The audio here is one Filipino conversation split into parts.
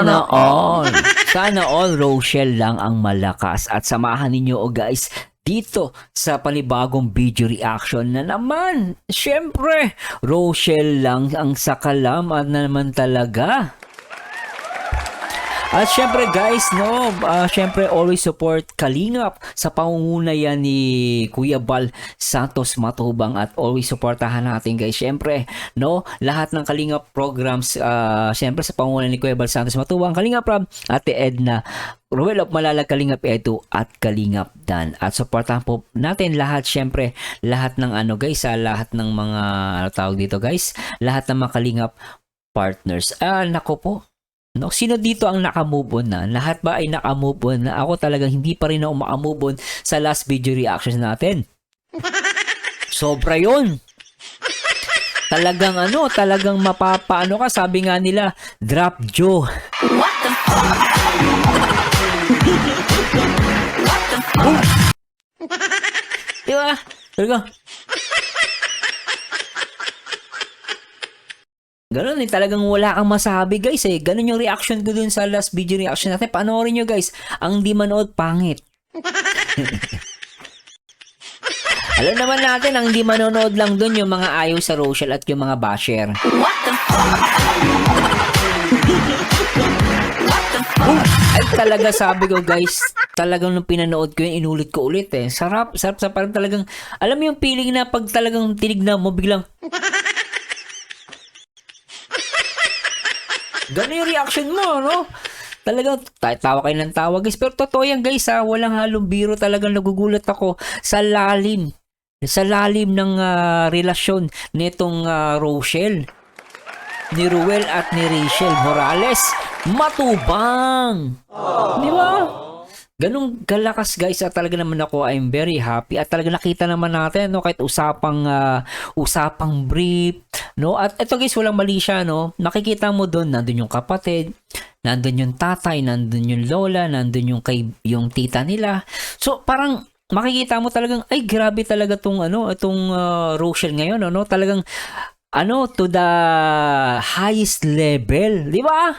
Sana all. Sana all Rochelle lang ang malakas at samahan ninyo guys dito sa panibagong video reaction na naman. Siyempre, Rochelle lang ang sakalaman na naman talaga. At syempre guys, no, syempre always support Kalingap sa pangunguna yan ni Kuya Bal Santos Matubang at always supportahan natin guys. Syempre, no, lahat ng Kalingap programs, syempre sa pangunguna ni Kuya Bal Santos Matubang, Kalingap Rob, Ate Edna, Ruel of Malalag, Kalingap Edu at Kalingap Dan. At supportahan po natin lahat, syempre, lahat ng ano guys, lahat ng mga, ano tawag dito guys, lahat ng mga Kalingap partners. Nako po. No, sino dito ang naka-move on na? Lahat ba ay naka-move on na? Ako talagang hindi pa rin ako maka-move on sa last video reactions natin. Sobra yun. Talagang ano, talagang mapapaano ka. Sabi nga nila, drop Joe. What the fuck? What the fuck? Diba? Talaga. Ganun eh, talagang wala kang masabi guys eh. Ganun yung reaction ko dun sa last video reaction natin. Panoorin nyo guys, ang di manood, pangit. Alam naman natin, ang di manonood lang dun yung mga ayaw sa Rochelle at yung mga basher. What the fuck? Ay talaga sabi ko guys, talagang nung pinanood ko yun, inulit ko ulit eh. Sarap sa parang talagang, alam mo yung feeling na pag talagang tinignan mo, biglang, ganun yung reaction mo, no? Talagang tawa kayo ng tawa, guys. Pero totoo yan, guys, ha? Walang halong biro. Talagang nagugulat ako sa lalim. Sa lalim ng relasyon nitong Rochelle, ni Ruel at ni Rachel Morales Matubang. Di ba? Ganun kalakas guys at talaga naman ako I'm very happy at talaga nakita naman natin no kahit usapang brief no at ito guys walang mali siya no makikita mo doon nandun yung kapatid nandun yung tatay nandun yung lola nandun yung tita nila so parang makikita mo talagang ay grabe talaga itong Rochelle ngayon no talagang to the highest level di ba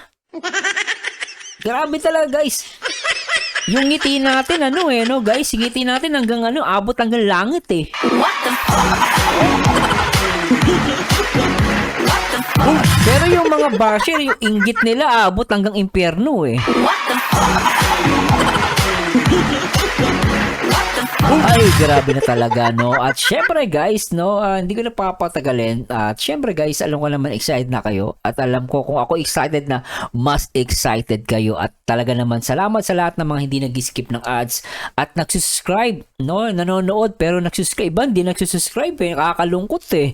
grabe talaga guys. Yung ngiti natin, guys, ngiti natin hanggang abot hanggang langit eh. What the fuck? Pero yung mga basher, yung inggit nila, abot hanggang impyerno eh. What the fuck? Ay, grabe na talaga, no? At syempre, guys, no, hindi ko na papatagalin. At syempre, guys, alam ko naman excited na kayo. At alam ko kung ako excited na, mas excited kayo. At talaga naman, salamat sa lahat ng mga hindi nag-skip ng ads. At nagsusubscribe, no? Nanonood, pero nagsusubscribe. Hindi nagsusubscribe eh. Nakakalungkot eh.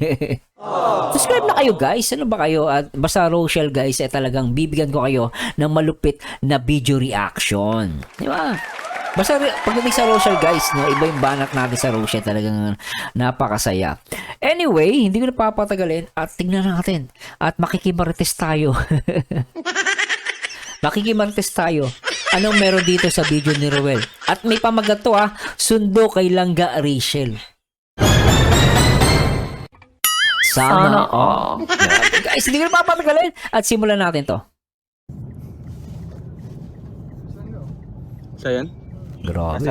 Subscribe na kayo, guys. Ano ba kayo? At basta Rochelle, guys, talagang bibigyan ko kayo ng malupit na video reaction. Di ba? Basta pagdating sa Rochelle guys, no, iba yung banat natin sa Rochelle talagang napakasaya. Anyway, hindi ko na papatagalin at tingnan natin at makikimarites tayo. Makikimarites tayo. Anong meron dito sa video ni Ruel? At may pamagat to sundo kay Langga Rachel. Sana all. Guys, hindi ko na papatagalin at simulan natin to. Sayan? Grabe,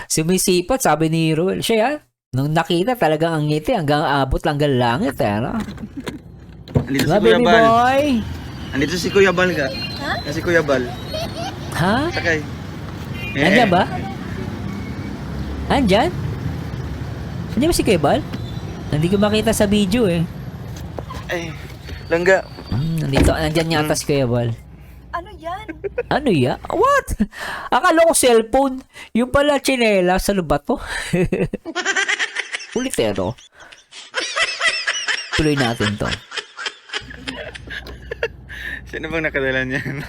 sumisipat, sabi ni Ruel. Siya nung nakita talagang ang ngiti hanggang abot hanggang langit, Andito si Grabe Kuya ni Bal. boy. Andito si Kuya Bal ka. Ha? Si Kuya Bal. Ha? Sakay. Nandiyan ba? Andyan? Nandiyan ba si Kuya Bal? Hindi ko makita sa video eh. Ay, Langga. Nandyan yata si Kuya Bal. Ano yan? Ano ya? What? Akala ko cellphone. Yung pala chinela. Ano ba to? Ulitero. Tuloy natin to. Sino bang nakadala niyan?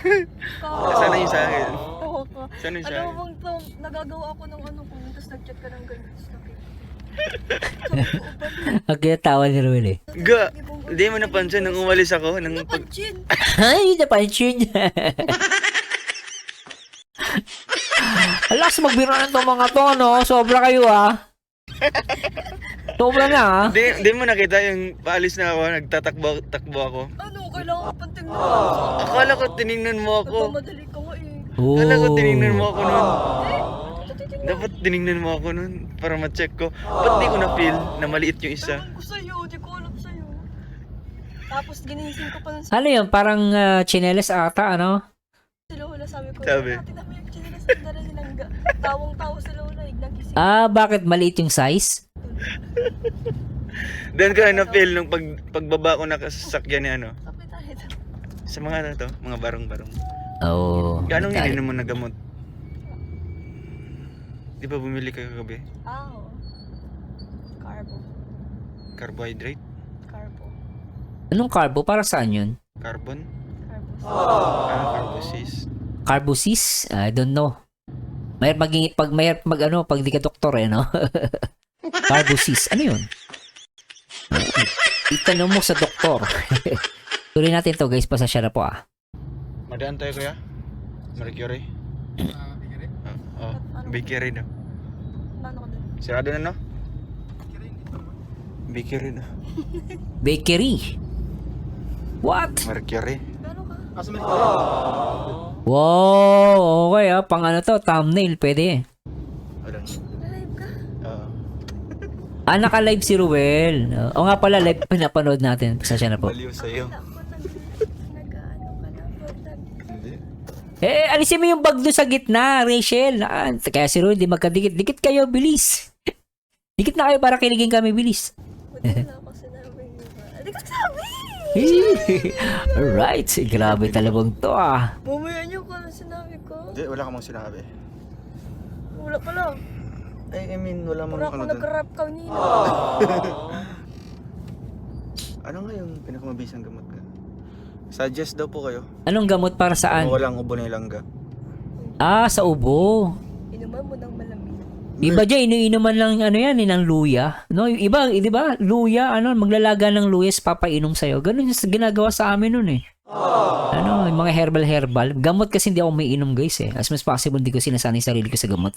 Sana yung sa akin. Oo ka. Sana yung sa Alam akin. mo bang to, nagagawa ako ng ano ko, tapos nag-chat ka ng ganun. Ang kinatawa ni Ruel eh. Ga, hindi mo napansin nung umalis ako. Nung pag... Napansin! Ay, napansin niya. Alas, magbiro na itong mga to, no? Sobra kayo, Sobra na, Di mo nakita yung paalis na ako, nagtatakbo ako. Ano, kailangan ko pang tingnan. Akala ko tiningnan mo ako. Nagmamadali ka nga eh. Oh. Akala ko tiningnan mo ako nun. Ito titignan Dapat tiningnan mo ako nun para ma-check ko. Ba't di ko na-feel na maliit yung isa? ko sa'yo, di ko alam sa'yo. Tapos ginising ko pa nun sa Ano yun? Parang chinelas ata, ano? Lola. Sabi ko, Sabi. natin namin yung chinelas na dala sinangga. Tawang-tawa sa Lola, nagising. Bakit maliit yung size? Doon ko na na-feel nung pagbaba ko nakasasakyan ni ano. Kapit tayo ito. Sa mga ano to, mga barong-barong. Oo. Gano'ng ininom mo na gamot? Di ba bumili kayo kagabi? Oo. Carbo. Carbohydrate? Carbo. Anong carbo? Para saan yun? Carbon? Carbo. Carbosis? Carbosis? I don't know. Pag di ka doktor no? Carbosis. Ano yun? Itanong mo sa doktor. Tuloy natin to guys. Pasasya na po Madaan tayo kuya? Mercury? Bakery na. Mano ko dun? Sirado na no? Bakery na. Bakery. What? Mercury. Gano'n ka? Wow. Okay pang ano to. Thumbnail. Pwede. Wala. Nalive ka? Oo. Naka-live si Ruel. O nga pala, live pinapanood natin. Pasasya na po. Baliw sa'yo. Wala ko nag-ano ka na. Hindi. Alisin mo yung bag doon sa gitna, Rachel. Kaya si Ruel, di magkadikit. Dikit kayo, bilis. Dikit na kayo para kinigin kami, bilis. Buti wala ako sinabi niyo ba? Hindi ko sabi! Alright. Grabe talagang to Mamaya niyo ko na sinabi ko. Hindi, wala ka mong sinabi. Wala pala. I mean, wala mong Pura ako ano dun. nag-rap kanina. Ano nga yung pinakamabisang gamot ka? Suggest daw po kayo. Anong gamot para saan? Kung walang ubo na ilangga. Sa ubo. Inuman mo ng malamig. Iba dyan, iniinuman lang ano yan, ng luya. No, yung iba, di ba? Luya, maglalaga ng luyas, papainom sa'yo. Ganun yung ginagawa sa amin nun yung mga herbal. Gamot kasi hindi ako may inom guys As much possible, hindi ko sinasanay sarili ko sa gamot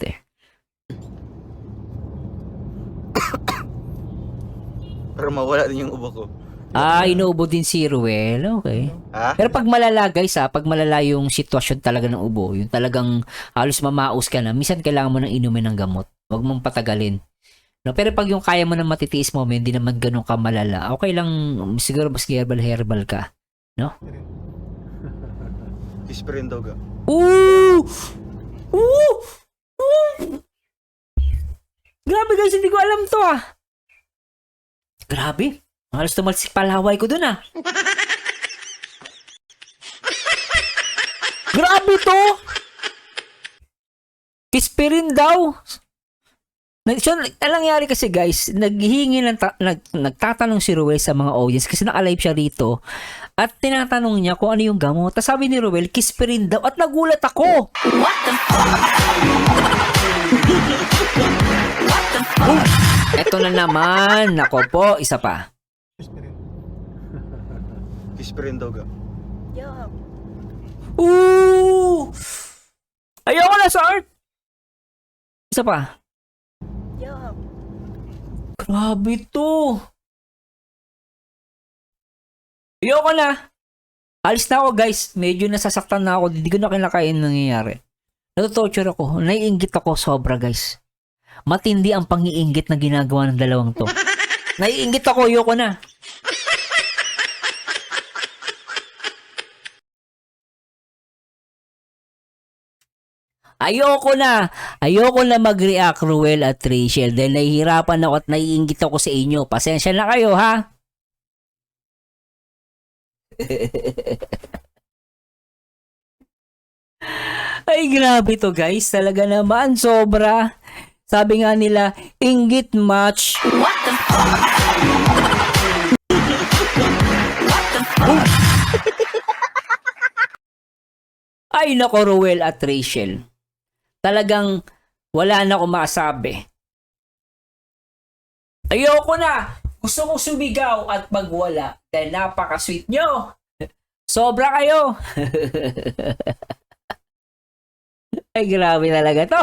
Pero mawala din yung ubo ko. Inuubo din si Ruel. Okay. Ha? Pero pag malala guys pag malala yung sitwasyon talaga ng ubo, yung talagang halos mamaos ka na, minsan kailangan mo nang inumin ng gamot. Huwag mong patagalin. No, pero pag yung kaya mo nang matitiis mo, hindi naman ganun ka malala. Okay lang, siguro mas herbal ka. No? Aspirin daw ga. Ooh! Ooh! Ooh! Grabe guys, hindi ko alam to Grabe. Halos tumalsik palaway ko dun Grabe to! Kispirin daw. So, ang nangyari kasi guys, nagtatanong si Ruel sa mga audience kasi naka-live siya rito at tinatanong niya kung ano yung gamot. Tapos sabi ni Ruel, kispirin daw at nagulat ako. What the fuck? Eto na naman. Nako po, isa pa. Aspirin daw ga. Yuck. Ooh! Ayoko na sa art. Isa pa. Yuck. Grabe to. Ayoko na. Alis na ako guys. Medyo nasasaktan na ako. Hindi ko na kinakain nangyayari. Natutorture ako. Naiinggit ako sobra guys. Matindi ang pangiinggit na ginagawa ng dalawang to. Naiinggit ako. Ayoko na. Ayoko na mag-react, Ruel at Rachel, dahil nahihirapan ako at naiinggit ako sa inyo. Pasensya na kayo, ha? Ay, grabe to guys. Talaga naman, sobra. Sabi nga nila, inggit match. What the fuck? Ay, nako, Ruel at Rachel. Talagang wala na akong masabi. Ayoko na! Gusto kong sumigaw at magwala dahil napaka-sweet nyo. Sobra kayo. Ay, grabe talaga to.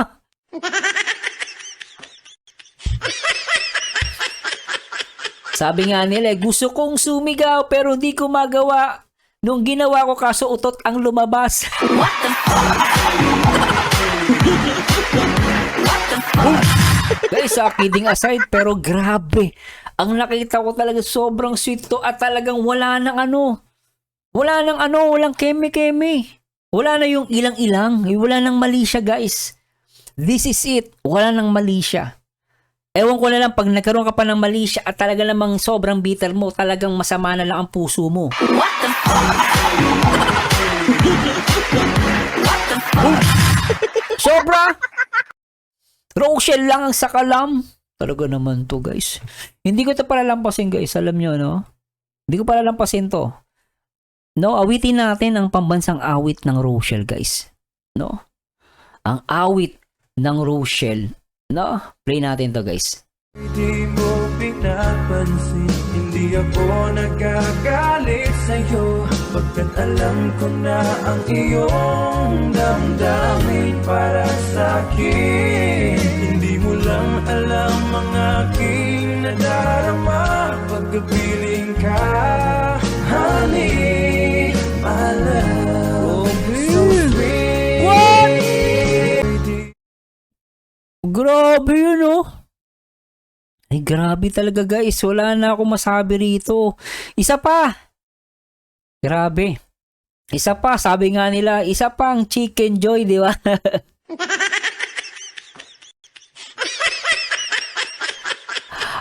Sabi nga nila, gusto kong sumigaw pero hindi ko magawa nung ginawa ko kaso utot ang lumabas. Guys, kidding aside, pero grabe. Ang nakita ko talaga sobrang sweet to at talagang walang keme-keme. Wala na yung ilang-ilang. Wala nang mali siya, guys. This is it. Wala nang mali siya. Ewan ko na lang, pag nagkaroon ka pa ng mali siya at talaga namang sobrang bitter mo, talagang masama na lang ang puso mo. Sobra! Rochelle lang ang sakalam. Talaga naman to, guys. Hindi ko ito palalampasin, guys. Alam nyo, no? Hindi ko palalampasin to. No, awitin natin ang pambansang awit ng Rochelle, guys. No? Ang awit ng Rochelle. No? Play natin to, guys. Hindi mo pinapansin, hindi ako nagagalit sa'yo, pagkat alam ko na ang iyong damdamin para sa'kin. Hindi mo lang alam ang aking nadarama pagkapiling ka, honey, my love, so sweet. What? Grabe yun, oh. Ay, grabe talaga, guys. Wala na akong masabi rito. Isa pa. Grabe. Isa pa, sabi nga nila, isa pang chicken joy, di ba?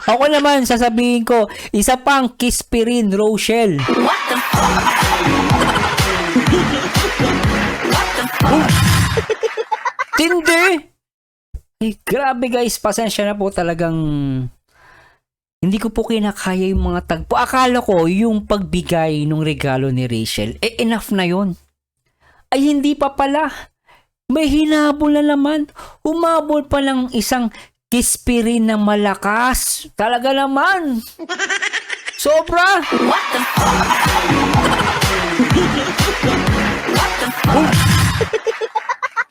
Ako naman, sasabihin ko, isa pang Kispirin Rochelle. Tindi! Ay, grabe guys, pasensya na po talagang hindi ko po kinakaya yung mga tagpo. Akala ko yung pagbigay ng regalo ni Rachel, enough na yon. Ay, hindi pa pala. May hinabol na naman. Humabol pa ng isang Kispirin na malakas. Talaga naman. Sobra.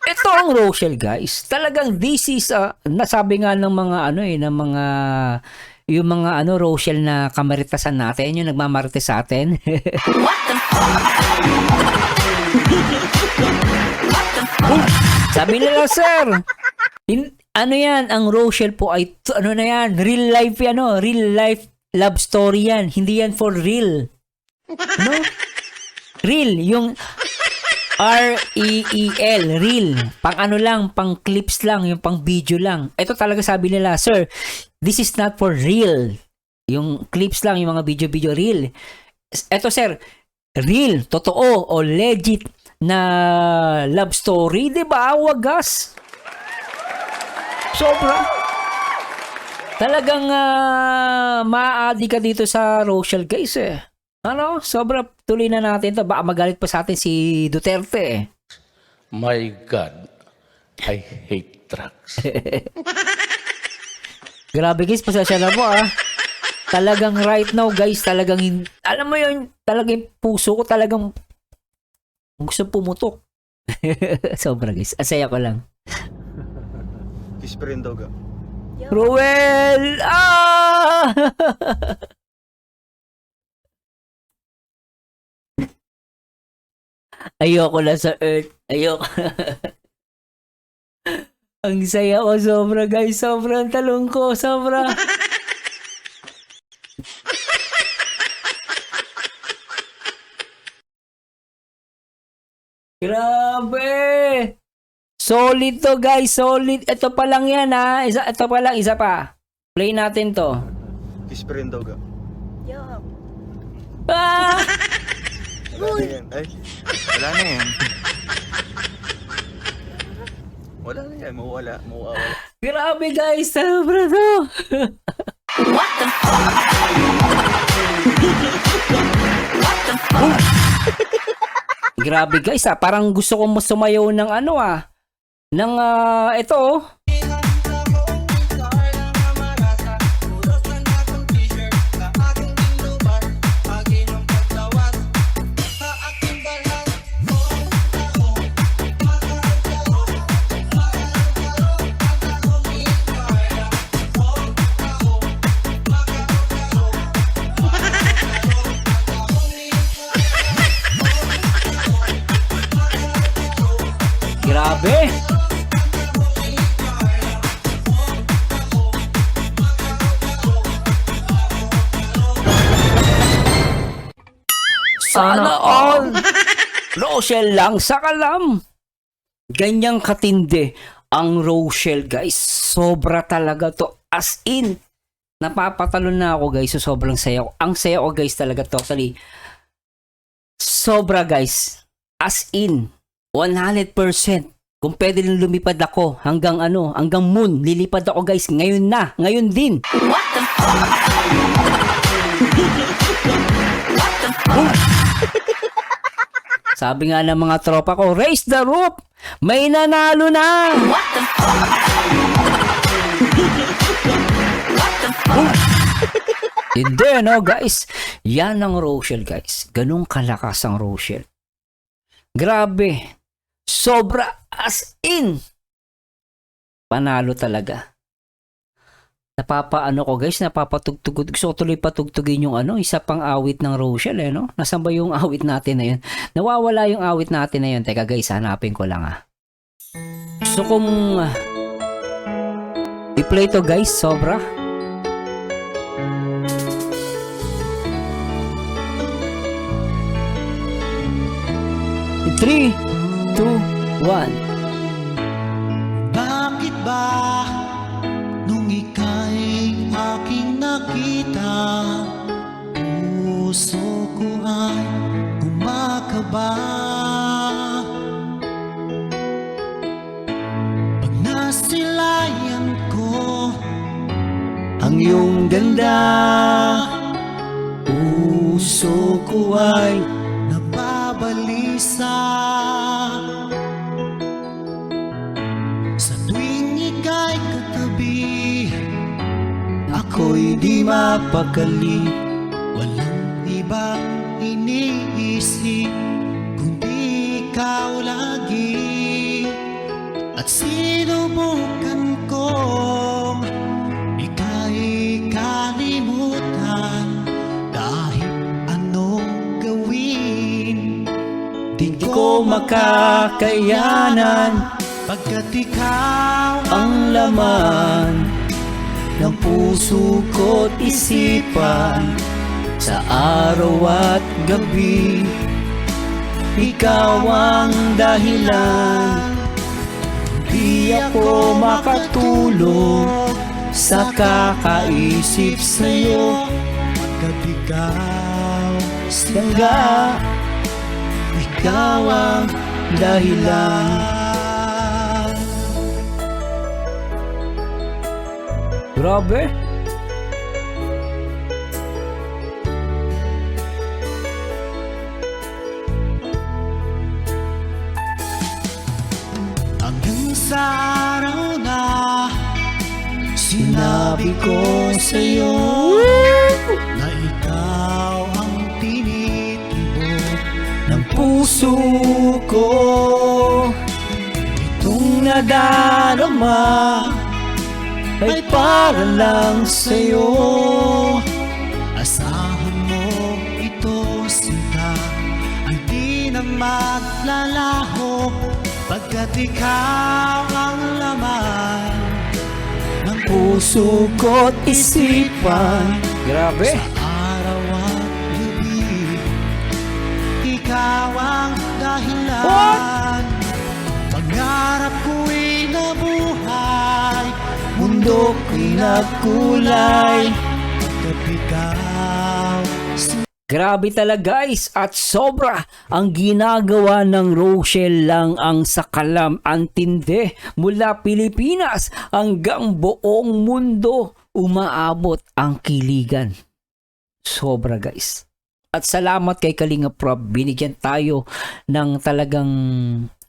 Ito ang Rochelle, guys. Talagang this is nasabi nga ng mga yung mga Rochelle na kamaritasan natin, yung nagmamarites sa atin. Sabi nila, sir, ano yan, ang Rochelle po ay real life love story yan. Hindi yan for real. No? Real, yung R-E-E-L, real. Pang pang clips lang, yung pang video lang. Ito talaga sabi nila, sir, this is not for real. Yung clips lang, yung mga video real. Ito, sir, real, totoo, o legit na love story, di ba? Wagas. Sobra. Talagang maaadi ka dito sa Rochelle, guys, eh. Sobra, tuloy na natin to. Baka magalit pa sa atin si Duterte. My God, I hate trucks. Grabe guys, pasensya na po Talagang right now guys, talagang, alam mo yun, talagang puso ko talagang gusto pumutok. Sobra guys, asaya ko lang. Kiss pa rin daw ga. Ruel! Ayoko na sa earth. Ayoko. Ang saya ko sobra guys. Sobrang talong ko. Sobra. Grabe. Solid to guys. Solid. Ito pa lang yan ito pa lang. Isa pa. Play natin to. Kiss pa rin daw ga. Yeah. Wala na yan. Ay, wala na yan. Wala na yan. Mawala. Grabe guys. Sobra to. Grabe guys parang gusto ko sumayaw ng ito Grabe! Sana all! Rochelle lang sa kalam! Ganyang katindi ang Rochelle, guys. Sobra talaga to. As in, napapatalon na ako, guys. So, sobrang saya ko. Ang saya ko, guys, talaga totally. Sobra, guys. As in, 100%. Kung pwede lang lumipad ako hanggang hanggang moon, lilipad ako, guys. Ngayon na. Ngayon din. Sabi nga ng mga tropa ko, raise the roof! May nanalo na! Hindi, no, guys? Yan ang Rochelle, guys. Ganun kalakas ang Rochelle. Grabe. Sobra as in. Panalo talaga. Napapaano ko, guys, napapatugtugod. Gusto ko tuloy patugtugin yung isa pang awit ng Rochelle, no? Nasaan ba yung awit natin na yun? Nawawala yung awit natin na yun. Teka, guys, hanapin ko lang, Gusto kong i-play to, guys, sobra. In 3, 2, 1. Bakit ba nung ika'y aking nakita, puso ko ay kumakaba? Pag nasilayan ko ang iyong ganda, puso ko ay nababalisa. Sa tuwing ika'y katabi, ako'y di mapakali. Walang ibang iniisip kundi ikaw lagi. At sinubukan kong ika'y kalimutan, kahit anong gawin di ko makakayanan. Pagkat ikaw Ang laman ng puso ko't isipan, sa araw at gabi, ikaw ang dahilan. Di ako makatulog sa kakaisip sa'yo. pagkat ikaw Hangga ikaw ang dahilan. Grabe. Hanggang sa araw na sinabi ko sa'yo na ikaw ang tinitibok Ng puso ko, itong nadarama ay para lang sa'yo. Asahan mo ito, sinta, ay di na maglalaho. Pagkat ikaw ang laman ng Puso ko't isipan. Grabe. araw at gabi, ikaw ang dahilan. What? Pangarap ko'y nabuhay, Mundo ko'y nagkulay. pagkat ikaw Grabe talaga, guys, at sobra ang ginagawa ng Rochelle lang ang sakalam antinde mula Pilipinas hanggang buong mundo umaabot ang kiligan. Sobra, guys. At salamat kay Kalinga Prab, binigyan tayo ng talagang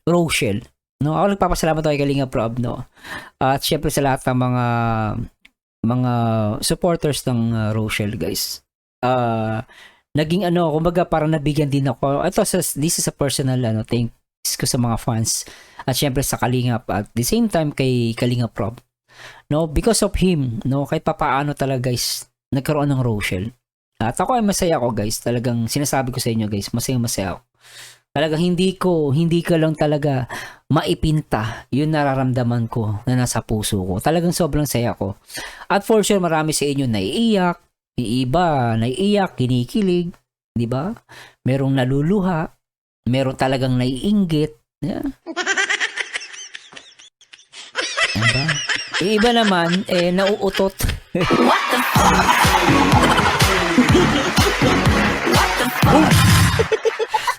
Rochelle. No, ako nagpapasalamat kay Kalinga Prab, no. At syempre sa lahat ng mga supporters ng Rochelle, guys. Naging kumbaga parang nabigyan din ako. This is a personal thanks ko sa mga fans. At syempre sa Kalingap at the same time kay Kalinga Prab. No, because of him, no, kahit papaano talaga, guys, nagkaroon ng Rochelle. At ako ay masaya ako, guys. Talagang sinasabi ko sa inyo, guys, masaya ako. Talagang hindi ko lang talaga maipinta yung nararamdaman ko na nasa puso ko. Talagang sobrang saya ko. At for sure, marami sa inyo naiiyak, yung iba naiiyak, kinikilig, di ba? Merong naluluha, merong talagang naiinggit. Yeah. Diba? Yung iba naman, nauutot.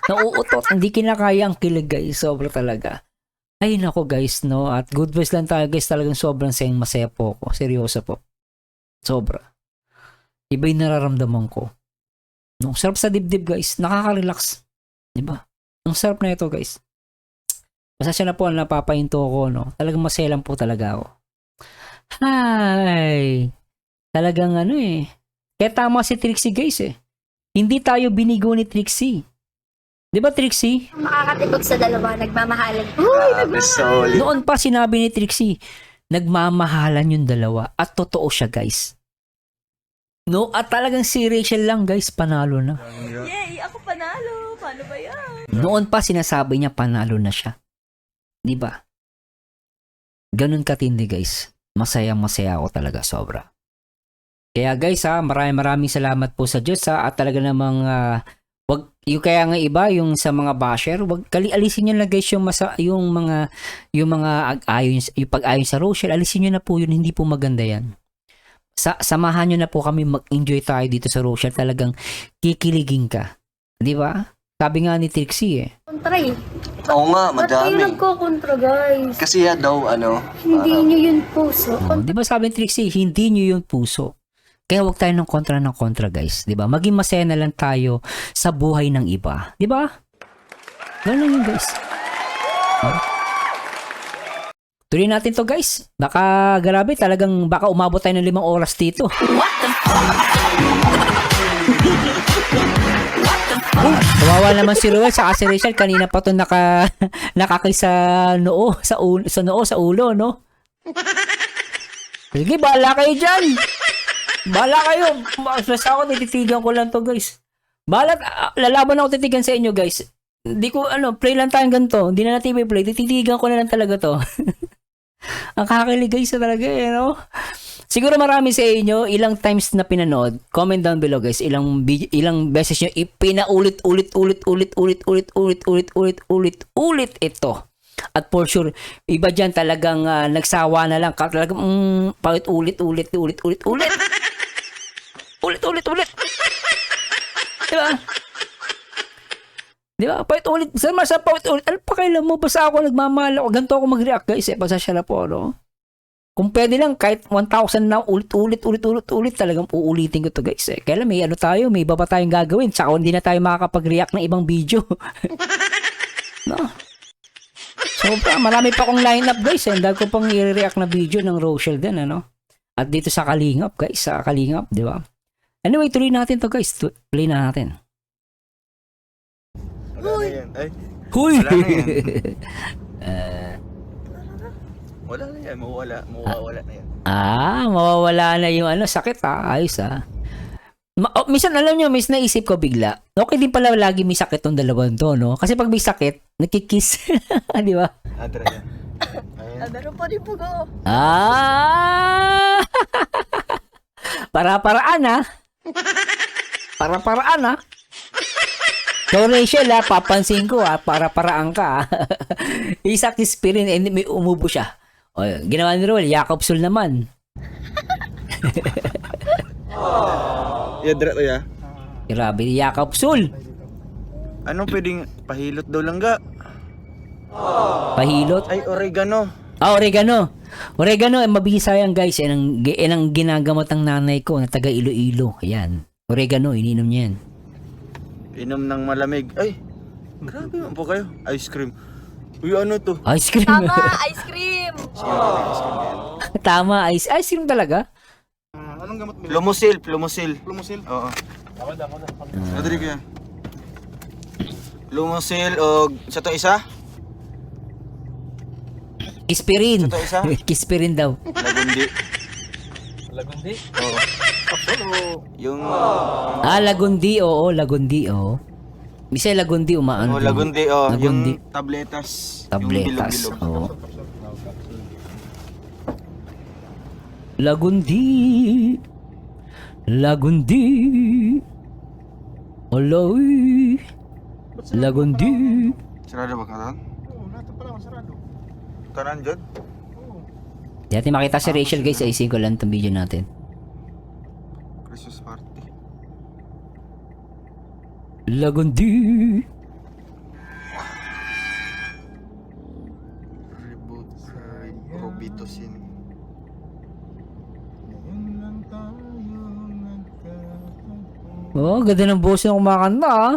Nauutot, hindi kinakaya ang kilig guys, sobra talaga. Ay nako guys, no, at good vibes lang tayo guys, talagang sobrang sayang masaya po ako, seryoso po. Sobra. Iba yung nararamdaman ko. No, sarap sa dibdib guys, nakaka-relax. Diba? Ang sarap na ito guys. Pasasya na po, napapahinto ko, no. Talagang masaya lang po talaga ako. Hi! Talagang kaya tama si Trixie guys Hindi tayo binigo ni Trixie. Di ba Trixie? Makakatibag sa dalawa, nagmamahalan. Solid. Noon pa sinabi ni Trixie, nagmamahalan yung dalawa. At totoo siya guys. No, at talagang si Rachel lang guys, panalo na. Yay! Ako panalo! Paano ba yan? Noon pa sinasabi niya panalo na siya. Di ba? Ganun katindi guys. Masaya ako talaga sobra. Kaya guys maraming salamat po sa Diyos at talaga namang wag yung kaya nga iba yung sa mga basher, wag alisin niyo na guys yung mga ag-ayon, yung pag-ayon sa Rochelle, alisin niyo na po yun, hindi po maganda yan. Samahan niyo na po kami mag-enjoy tayo dito sa Rochelle, talagang kikiligin ka. Di ba? Sabi nga ni Trixie Kontra Oo nga, Ba't kayo madami. nagkokontra, guys? Kasi daw, Hindi nyo yun puso. Oh, di ba sabi ni Trixie, hindi niyo yung puso. Kaya wag tayo ng kontra guys, 'di ba? Maging masaya na lang tayo sa buhay ng iba, 'di ba? Ganun yun guys. Tuloy natin to guys. Baka grabe talagang baka umabot tayo ng 5 oras dito. Kawawa naman si Ruel sa si Rachel, kanina pa to nakakay sa ulo, no? Sige, bahala kayo dyan. Bahala kayo. Basta ako, tititigan ko lang to guys. Bahala, lalaban ako titigan sa inyo guys. Hindi ko, play lang tayong ganito. Hindi na natin i-play. Tititigan ko na lang talaga to. Ang kakakilig guys talaga no? Siguro marami sa inyo, ilang times na pinanood. Comment down below guys. Ilang beses nyo ipinaulit ito. At for sure, iba dyan talagang nagsawa na lang. Talagang paulit. Ulit. Diba? Paulit. Sa paulit. Ano pa kailan mo? Basta ako nagmamahal ako. Ganito ako mag-react guys. Pasasya na po, no? Kung pwede lang, kahit 1,000 na ulit, talagang uulitin ko to guys. Kaya lang, may may iba pa tayong gagawin. Tsaka hindi na tayo makakapag-react ng ibang video. No? Sobra, marami pa akong lineup guys. Dahil ko pang i-react na video ng Rochelle din, At dito sa Kalingap guys, di ba? Anyway, tuloy natin to guys. Play na natin. Wala na yan. Ay, Huy! wala na yan. Wala na yan. Mawawala na yan. Mawawala na yung sakit Ayos minsan alam nyo, naisip ko bigla. Okay din pala lagi may sakit tong dalawang to, no? Kasi pag may sakit, nakikiss. Di ba? Adra yan. Ayan. Meron pa rin po go. Para-paraan Para-paraan So Rachel papansin ko para-paraan ka Isa kiss pa rin, may umubo siya. O, ginawa ni Roel, Yakobsul naman. Adra to ya. Grabe, Yakobsul. Anong pwedeng pahilot daw lang ga? Pahilot. Ay, oregano. Oregano. Oregano, mabisa yan guys. Yan ang ginagamot ng nanay ko na taga Iloilo. Ayan. Oregano, ininom niya yan. Inom ng malamig. Ay, grabe man po kayo. Ice cream. Uy, ano to? Ice cream. Tama, ice cream! Tama, ice cream talaga. Anong gamot mo? Lumusil. Oo. Adri kaya. Lumusil o sa to isa? Kispirin. Ito isa? Kispirin daw. Lagundi? Oo. Yung... Lagundi, oo. Bisa Lagundi umaano. Oh, Lagundi, oh. Lagundi. Yung tabletas. Tabletas. Yung bilog-bilog. Oo. Lagundi. Lagundi. Oloy. Lagundi. Sarado ba kanan? Oo, nato pa lang, sarado. Kanan dyan? Di natin makita si Rachel guys. Ayusin ko lang itong video natin. Christmas party. Lagundi. Reboot. Robitosin. Oh, ganda ng boses ng kumakanta ah.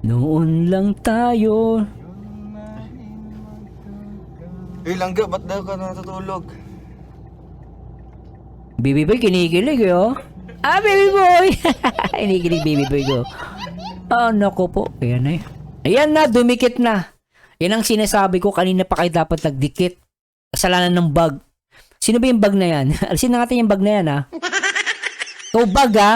Noon lang tayo. Eh, langga, ba't daw ka natutulog? Baby boy, kinikilig eh oh. Ah, baby boy! Kinikilig baby boy ko. Ah, naku po. Ayan na eh. Ayan na, dumikit na. Yan ang sinasabi ko, kanina pa kayo dapat nagdikit. Kasalanan ng bag. Sino ba yung bag na yan? Alisin na natin yung bag na yan ha. Ikaw bag ha.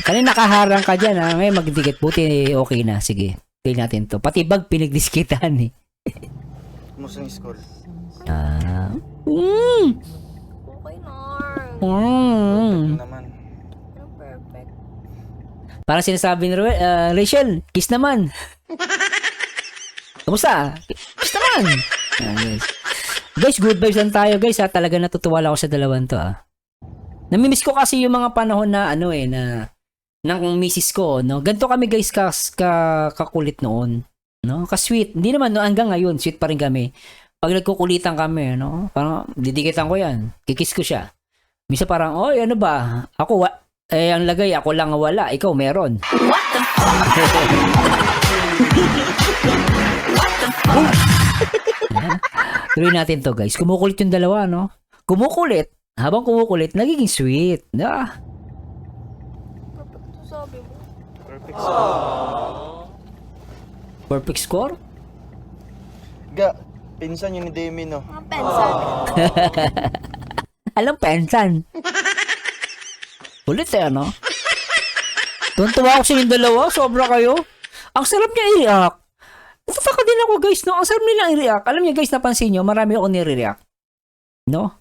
Kanina nakaharang ka dyan ha. Ngayon magdikit. Buti okay na. Sige. Pili natin to. Pati bag pinagdiskitan eh. Kumusta yung school? Ah. Okay, Nar. Perfect naman. Ano perfect? Parang sinasabi ni Rachel, kiss naman. Kamusta? Kiss naman. Yes. Guys, good vibes lang tayo guys ha. Talaga natutuwa lang ako sa dalawang to ah. Namimiss ko kasi yung mga panahon na ano eh na ng misis ko no. Ganto kami guys kakulit noon, no? Ka-sweet. Hindi naman no hanggang ngayon sweet pa rin kami. Pag nagkukulitan kami, no? Parang didikitan ko 'yan. Kikis ko siya. Misa parang, "Oy, ano ba? Ako ang lagay ako lang wala, ikaw meron." What the Tuloy natin to guys. Kumukulit yung dalawa, no? Kumukulit. Habang kumukulit, nagiging sweet. Ah. Perfect to sabi mo. Perfect score. Perfect score? Ga, pinsan yun ni Demi, no? Mga pensan. Alam, pensan. Ulit eh, no? Tuntua ako sa inyong dalawa. Sobra kayo. Ang sarap niya i-react. Natutaka din ako, guys, no? Ang sarap nila i-react. Alam niyo, guys, napansin niyo, marami ako nire-react. No?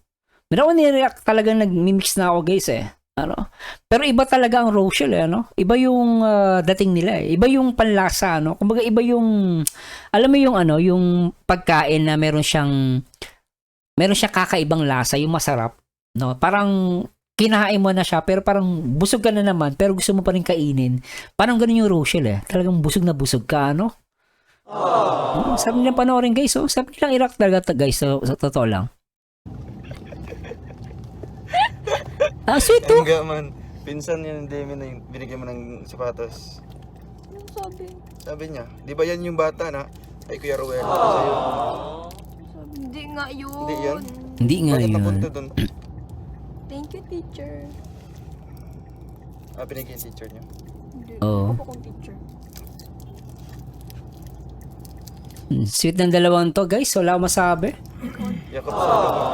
Meron ako nire-react. Talagang nag-mix na ako, guys, eh. Ano? Pero iba talaga ang Rochelle, eh, no? Iba yung dating nila, eh. Iba yung panlasa, no? Kumbaga, iba yung, alam mo yung, ano, yung pagkain na meron siyang kakaibang lasa, yung masarap, no? Parang, kinahain mo na siya, pero parang busog ka na naman, pero gusto mo pa rin kainin. Parang ganun yung Rochelle, eh. Talagang busog na busog ka, no? Sarap nilang panoorin, guys, oh. Sarap nilang i-react talaga, guys, so, sa totoo lang. Ah, sweet to. Ga man, pinsan yun ni Demi na yung binigyan mo ng sapatos. Ano sabi? Sabi niya, di ba yan yung bata na? Ay, Kuya Ruel, sa'yo. Sabi, hindi nga yun. Hindi yan? Hindi nga Bakit yun. napunta doon? Thank you, teacher. Ah, pinigyan yung teacher niya. Hindi. Oo. Ako kong teacher. Sweet ng dalawang to, guys. Wala akong masabi. Yakap sa labang.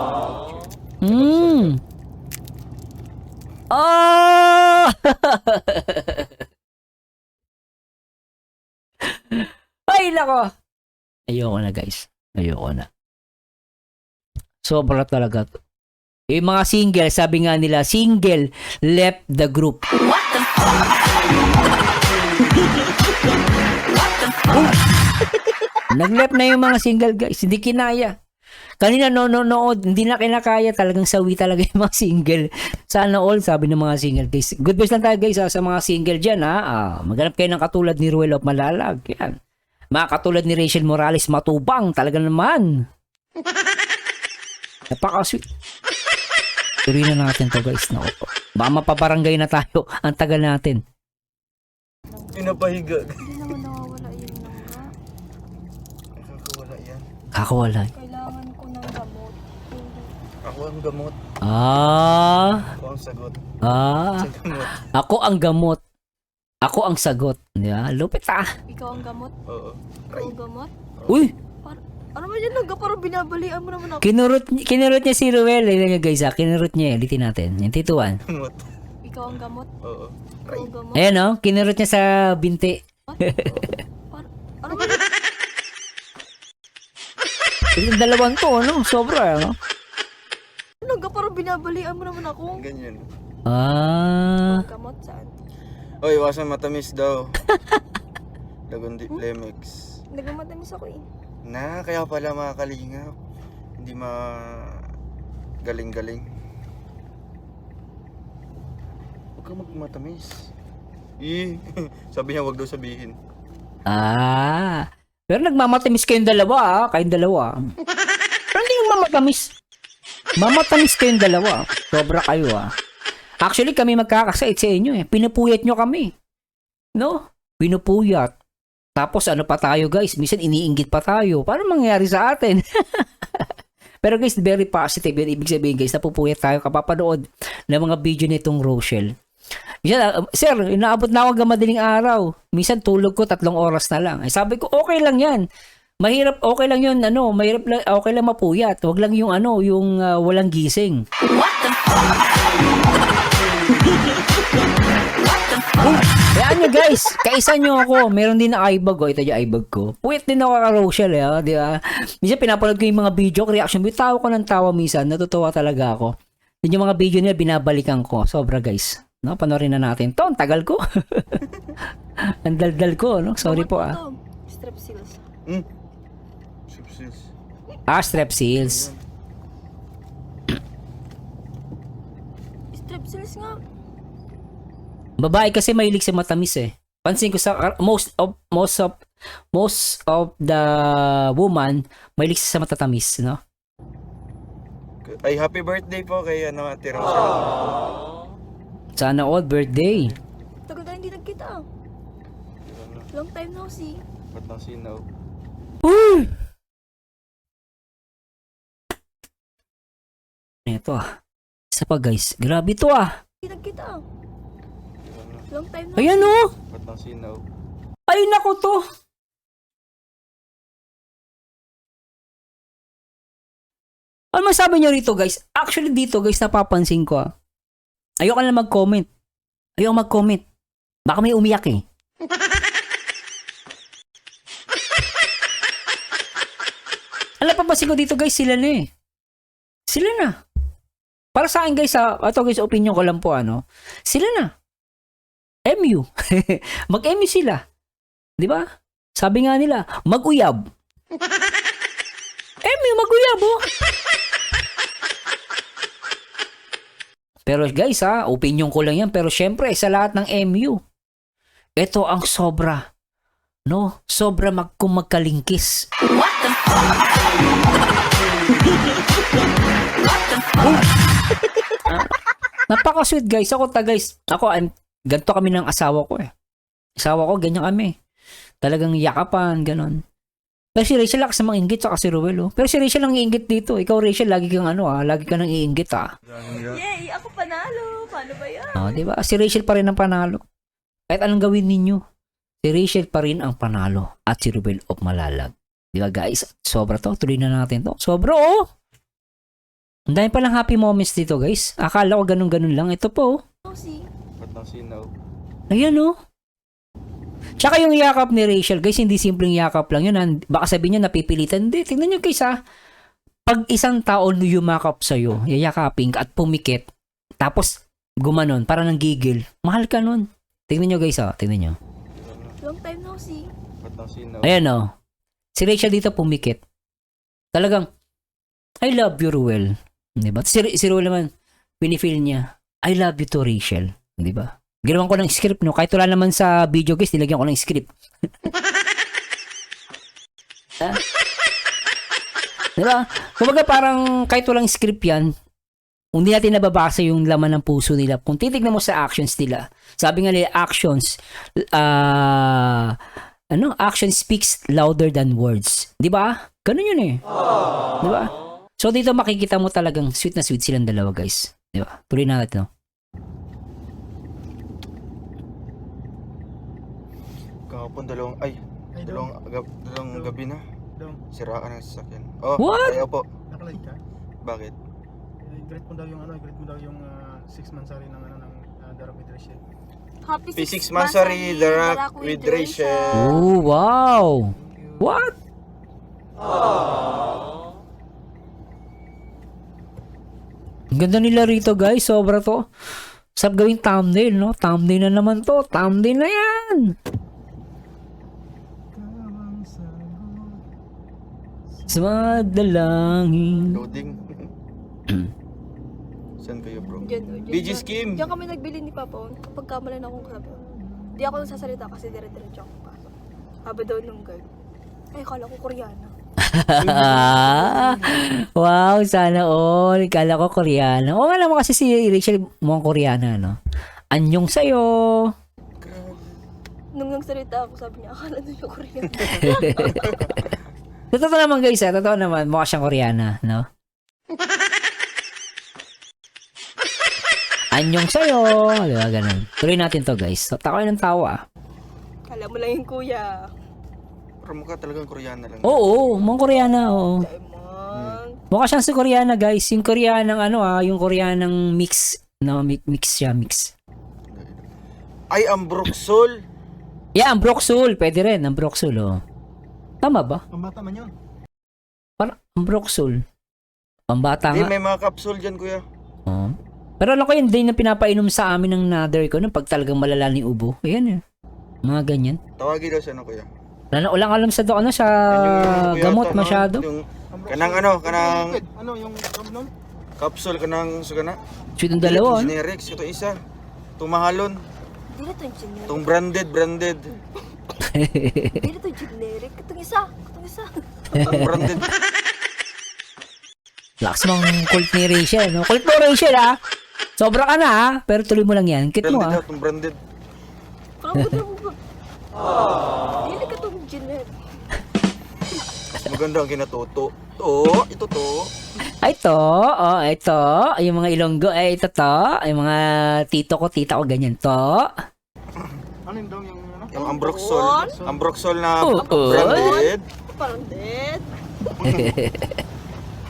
Ah! Ay, nako. Ayoko na, guys. Ayoko na. Sobra talaga to. Yung mga single, sabi nga nila, single left the group. What the Nag-left na yung mga single, guys. Hindi kinaya. Kanina nood, hindi na kinakaya, talagang sawi talaga yung mga single. Sana all, sabi ng mga single, guys. Good vibes lang tayo, guys, sa mga single dyan, ha. Maghanap kayo ng katulad ni Ruel of Malalag. Yan. Mga katulad ni Rachel Morales Matubang, talaga naman. Napaka-sweet. Tuloy na natin to, guys. Naku po. Baka mapabarangay na tayo. Ang tagal natin. Pinapahiga. Hindi naman nawawala yun lang nga. Nakakawala yan. Kakawala. Kailangan ko ng gamot. Ako ang gamot. Ako ang sagot. Sa gamot. Ako ang gamot. Ako ang sagot. Yeah, lupit ah. Ikaw ang gamot? Oo. Ikaw ang gamot? Uy, Ano ba yan? Parang binabalian mo naman ako. kinurot niya si Ruel. Ayan niya, guys, kinurot niya. Ulitin natin. Yung tituan. Gamot. Ikaw ang gamot. Oo. Ikaw ang gamot. Ayan oh, kinurot niya sa binti. Ano ba? Yung dalawang to, ano? Sobra, ano? Ano ka? Parang binabalian mo naman ako. Ganyan. Ah, Gamot saan? Oh, iwasan matamis daw. Lagundi Lemex. Nagmamatamis ako eh. Na, kaya pala mga kalingap. Hindi galing-galing. Huwag kang magmatamis. Sabi niya wag daw sabihin. pero nagmamatamis kayong dalawa, kayong dalawa. Pero hindi yung mamatamis. Mamatamis kayong dalawa. Sobra kayo, Actually, kami magkakasait sa inyo, Pinupuyat nyo kami. No? Pinupuyat. Tapos ano pa tayo, guys? Minsan iniinggit pa tayo. Paano mangyayari sa atin? Pero guys, very positive yun. Ibig sabihin, guys, napupuyat tayo kapapanood ng mga video nitong Rochelle. Minsan, sir, inaabot na ako hanggang madaling araw. Minsan tulog ko 3 oras na lang. Sabi ko, okay lang yan. Mahirap, okay lang yun, mahirap lang, okay lang mapuyat. Huwag lang yung yung walang gising. Kaya nyo guys, kaisa nyo ako. Meron din na ibag, ito yung ibag ko. Puyat din ako ka Rochelle, di ba? Minsan pinapanood ko yung mga video, reaction video, tawa ko ng tawa minsan, natutuwa talaga ako. Yun yung mga video nila, binabalikan ko. Sobra guys. No, panoorin na natin. To, ang tagal ko. Ang daldal ko, no? Sorry po, Ito, strepsils. Subsils. Strepsils. Strepsils nga. Babae kasi mahilig sa matamis Pansin ko sa most of the woman mahilig sa matatamis, no? Ay, happy birthday po kay Ate Rochelle. Sana all birthday. Tagal tayo hindi nagkita. Long time no see. Ba't nang sinaw? Ito Isa pa guys. Grabe to Hindi nagkita. Long time no Ayan Ba't nang sinaw? Ay nako to. Ano masabi nyo rito guys? Actually dito guys napapansin ko Ayoko na mag-comment. Ayoko mag-comment. Baka may umiyak Alam pa ba ko dito guys, sila na Sila na. Para sa akin guys, ito guys, opinion ko lang po sila na. MU. Mag-MU sila. Di ba? Sabi nga nila, mag-uyab. MU, mag-uyab Pero guys opinion ko lang yan. Pero syempre, sa lahat ng MU, ito ang sobra. No? Sobra magkalingkis. What the Napaka-sweet guys. Ganto kami ng asawa ko Asawa ko, ganyan kami. Talagang yakapan, ganon. Pero si Rachel lakas namang inggit saka si Ruel Pero si Rachel lang iinggit dito. Ikaw Rachel, lagi kang lagi ka nang iinggit Yay! Ako panalo! Paano ba yan? Diba? Si Rachel pa rin ang panalo. Kahit anong gawin ninyo, si Rachel pa rin ang panalo at si Ruel of Malalag. Diba guys? Sobra to. Tuloy na natin to. Sobra Ang dami palang happy moments dito guys. Akala ko ganun-ganun lang. Ito po No see. Ba't nang sinaw? Ayan Tsaka yung yakap ni Rachel, guys, hindi simpleng yakap lang yun. Baka sabihin niya napipilitan. Hindi, tingnan niyo guys Pag isang tao yumakap sa'yo, yayakapin ka at pumikit, tapos gumanon, para nang gigil, mahal ka nun. Tingnan niyo guys tingnan niyo. Long time no see. Ba't nang sinaw? Ayan si Rachel dito pumikit. Talagang, I love you, Ruel. Diba? Si Ruel naman, pinifeel niya, I love you to Rachel. Diba? Ginawan ko ng script, no? Kahit wala naman sa video, guys, nilagyan ko ng script. Diba? Kumbaga parang kahit walang script yan, hindi natin nababasa yung laman ng puso nila. Kung titignan mo sa actions nila, sabi nga nila, actions, action speaks louder than words. Diba? Ganun yun Diba? So dito makikita mo talagang sweet na sweet silang dalawa, guys. Diba? Tuloy na natin, Kahapon dalawang gabi na. Siraan ang sasakyan. Oh, What? Ayaw po. Nakalive ka? Bakit? Grade mo daw yung 6 months sari ng Happy P6 Mansari, The Rock with Rachel. Oh, wow. What? Ang ganda nila rito guys, sobra to. Sarap gawing thumbnail, no? Thumbnail na naman to. Thumbnail na yan. Sa mga dalangin. Loading. Saan kayo bro? Diyan, BG Scheme. Diyan kami nagbili ni Papa. Kapag kamalan akong sabi, di ako nagsasalita kasi dire-diretso ako pasok. Haba daw nung girl. Ay, kala ko Koreana. Wow, sana all. Kala ko Koreana. Oo nga naman kasi si Rachel mukhang Koreana, no? Anyong sa'yo. Nung nagsalita ako, sabi niya, akala nyo yung Koreana. Totoo naman guys, totoo naman. Mukha siyang Koreana, no? Anyong sa'yo. Diba, ganun. Tuloy natin to guys. Takoy ng tawa. Kala mo lang yung kuya. Pero mukha talagang Koreana lang. Oo, mukhang Koreana, oo. Diamond. Mukha siyang si Koreana guys. Yung Koreanang yung Koreanang mix. No, mix siya, mix. Ay, ang Broxol. Yeah, ang Broxul. Pwede rin, ang Broxul, oh. Tama ba? Pambata man yun. Parang ang Broxul. Pambata Hindi, nga. may mga capsule dyan kuya. Oo. Pero alam ko yun din na pinapainom sa amin ng mother ko nung pag talagang malala ni ubo. Ayan eh. Mga ganyan. Tawagin daw siya no kuya. Walang alam sa doon sa Kuya, gamot ito, masyado. Yung, kanang Ano yung nun? capsule, kanang sugana. Sweet ang dalawa. Ano? Generic, ito isa. Tumahalon. Hindi na ito yung generic. Itong branded. Hindi na ito yung generic. Itong isa. Itong branded. Lakas mong cult ni Rachel. No? Cult mo Rachel ha. Sobra ka na ha. Pero tuloy mo lang yan. Kit mo Branded ha. daw, itong branded. Parang buta mo ba? Hindi na itong generic. Mas maganda ang kinatuto. Ito to. Ay, ito. Oh, ito. Yung mga ilonggo. Ay, ito to. Yung mga tita ko, ganyan. To. Ano yung daw yung ano? Yung Ambroxol. Ambroxol na Oo. branded. Parang dead.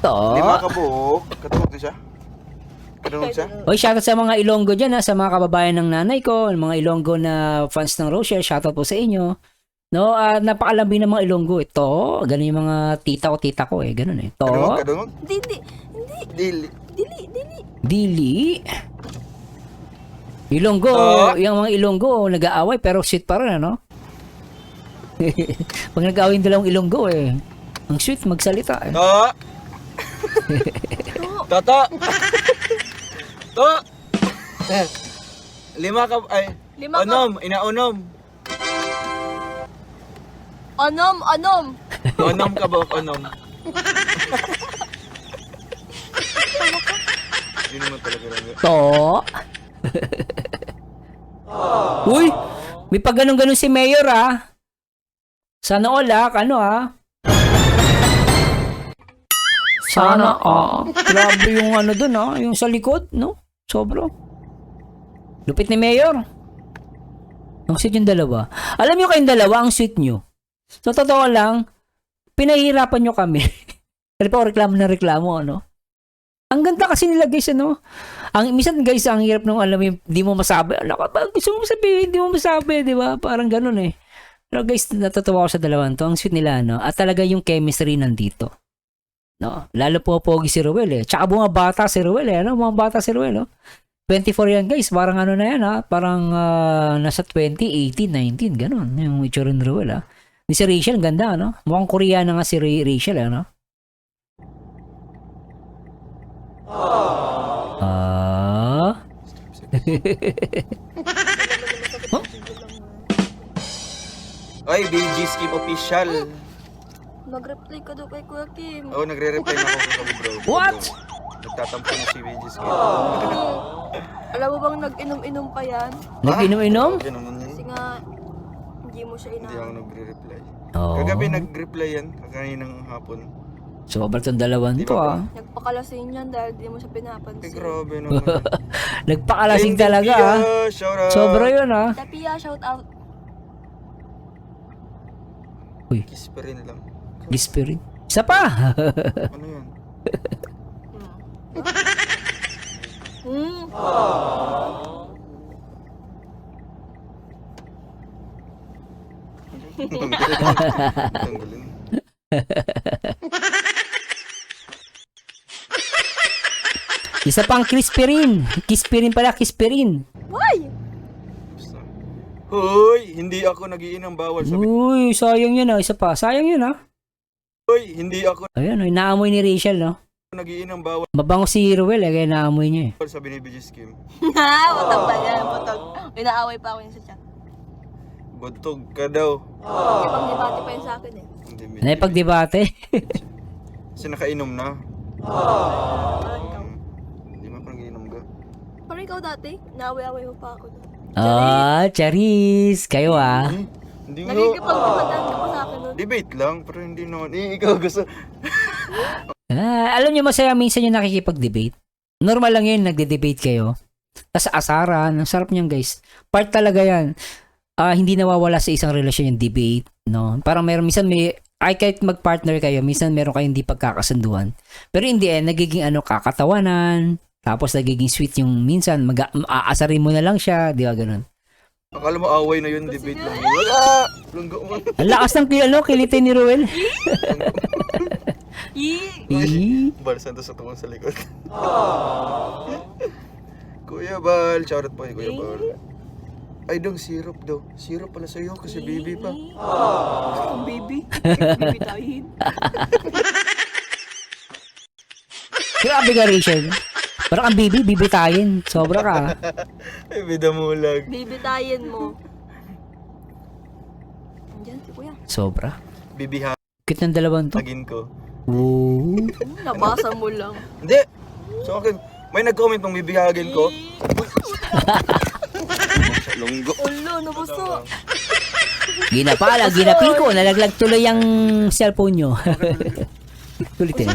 To. 5 kabuok. Katulog din siya. Katulog siya. Oy, shoutout sa mga Ilonggo dyan ha, sa mga kababayan ng nanay ko, mga Ilonggo na fans ng Rochelle, shoutout po sa inyo. No, napakalambing ng mga Ilonggo. Ito, ganun yung mga tita ko eh, ganun eh. To, Kadungog. Hindi. Dili. dili. Ilonggo, yung mga Ilonggo, nag-aaway pero sweet pa rin, ano? Pag nag-aaway yung dalawang Ilonggo eh, ang sweet magsalita eh. Toto. To. 5 ka ay. 5 ka. Inaunom. Anom. Onom ka ba? Onom. Hindi naman talaga lang. To. Uy, may pag ganun si Mayor ah. Sana all Sana grabe yung dun yung sa likod, no? Sobra. Lupit ni Mayor. Ang sweet yung dalawa. Alam nyo kayong dalawa, ang sweet nyo. So, totoo lang, pinahihirapan nyo kami. Kasi po, reklamo, ano? Ang ganda kasi nila, guys, ano? Minsan, guys, ang hirap nung, alam mo, di mo masabi. Ano ka ba? Gusto mo sabihin, di mo masabi, di ba? Parang ganun eh. Pero guys, natutuwa ako sa dalawang to. Ang sweet nila, no? At talaga yung chemistry nandito. No? Lalo po pogi si Ruel eh. Tsaka mga bata si Ruel eh. Ano? Mga bata si Ruel, no? 24 yan, guys. Parang ano na yan, ha? Parang nasa 20, 18, 19, ganun. Yung itsura ni Ruel, ha? Di si Rachel, ganda, no? Mukhang Koreana nga si Rachel, ano? Ay, BG Scheme Official. Nag-reply ka daw kay Kuya Kim. Oo, nagre-reply na ako sa bro. What? Nagtatampo na si BG Scheme. Alam mo bang nag-inom-inom pa yan? Nag-inom-inom? Ganun yun. Kasi nga, hindi mo siya Hindi ako inaano. nagre-reply. Oo. Kagabi nag-reply yan, kaninang hapon. Sobrang tong dalawan Di to, ba, ah. Nagpakalasing yan dahil di mo siya Ay, pinapansin. grabe naman. Nagpakalasing talaga, ah. Shout out. Sobra yun, ah. Tapia, shout out. Kiss pa rin lang. Gispirin. Isa pa! Ano yan? Ang galing. Isa pang Kispirin. Kispirin pala, Kispirin. Why? Hoy, hindi ako nagiinom bawal. Sabi, Uy, sayang yun ah. Isa pa. Sayang yun ah. hoy, hindi ako Ayan, oh, inaamoy ni Rachel, no? nagiinom bawal. Mabango si Ruel, kaya inaamoy niya eh. Sabi ni BG Skim. Ha, butog ba yan? Butog. Inaaway pa ako yun sa chat. Butog ka daw. Ipag-debate pa yun sa akin eh. Hindi, Ano yung pagdebate? kasi nakainom na. Parang ikaw. Hindi mo ako nagiinom ka. Parang ikaw dati, naaway-away mo pa ako doon. Charis. Kayo ah. Hindi nga. Nagkikipag-debatean ka pa sa akin doon. Debate lang, pero hindi naman. Ikaw gusto. Alam niyo, masaya minsan yung nakikipag-debate. Normal lang yun, nagde-debate kayo. Tapos asaran, ang sarap niyan guys. Part talaga yan. Hindi nawawala sa isang relasyon yung debate. No? Parang meron, minsan kahit mag-partner kayo, minsan meron kayong hindi pagkakasunduan. Pero in the end, nagiging kakatawanan. Tapos nagiging sweet yung minsan, aasarin mo na lang siya. Di ba ganun? Akala mo away na yun, debate lang. Wala! Langga mo. Ang lakas ng kilitin ni Ruel. Bal Santos sa tungkol sa likod. Kuya Bal, shoutout po kay Kuya Bal. Ay dong, syrup daw. Syrup pala sa'yo kasi baby pa. Ang baby. Baby tahin. Grabe ka, Rachel. Parang ang bibi tayin. Sobra ka. Ay, bidamulag. Baby tahin mo. Andiyan si kuya. Sobra. Bibihagin Cute ng dalawang to. ko. Ooh. Nabasa mo lang. Hindi! So akin, may nag-comment nung bibihagin ko. Lunggo. Ulo, nabasa. Ginapin ko. Nalaglag tuloy ang cellphone nyo. Ulitin.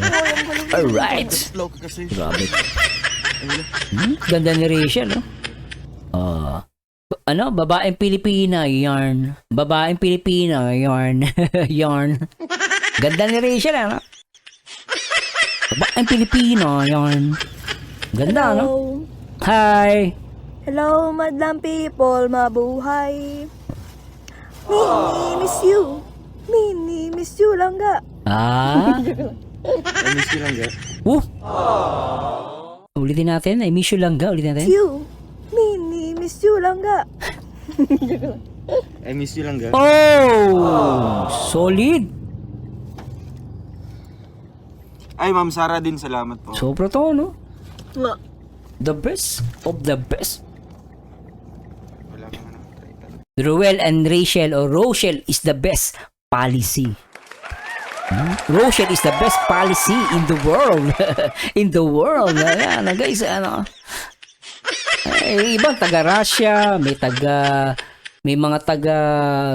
Alright. Slow ka kasi. Grabe. Ganda ni Rachel, no? Babaeng Pilipina, yarn. Babaeng Pilipina, yarn. Yarn. Ganda ni Rachel, ano? Babaeng Pilipina, yarn. Ganda, no? Hello. Hi! Hello, madlang people, mabuhay. Mini, miss you. Mini, miss you lang ga. I miss you lang ga. Ulitin natin. I miss you lang ga. Ulitin natin. You. Mini, miss you lang ga. I miss you lang ga. Oh! Solid! Ay, Ma'am Sara din, salamat po. Sobra to, no? Nga. The best of the best. Wala kang ano. Ruel and Rachel or Rochelle is the best policy. Rochelle is the best policy in the world. In the world. Ayan, guys, ano. Ibang taga Russia, may mga taga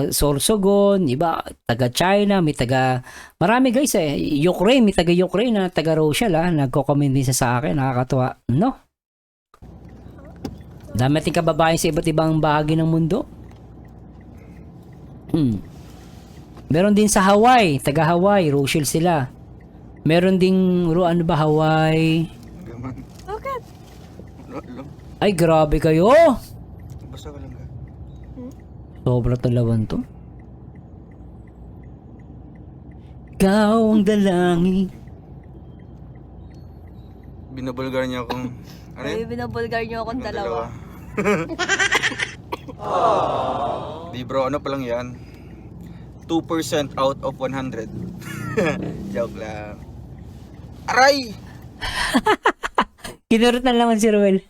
Sorsogon, iba taga China, may taga marami guys Ukraine, may taga Ukraine na taga Rochelle nagko-comment din sa akin, nakakatuwa, no? Dami nating kababayan sa iba't ibang bahagi ng mundo. Meron din sa Hawaii, taga Hawaii, Rochelle sila. Meron ding ano ba, Hawaii? Gaman. Bakit? Wala lang. Ay, grabe kayo. Basta ka lang ga. Sobra talawan to. Ikaw ang dalangin. Binabulgar niya akong ano Ay, yun? binabulgar niyo akong dalawa. Di bro, ano pa lang yan? 2% out of 100. Joke lang. Aray! Kinurot na naman si Ruel.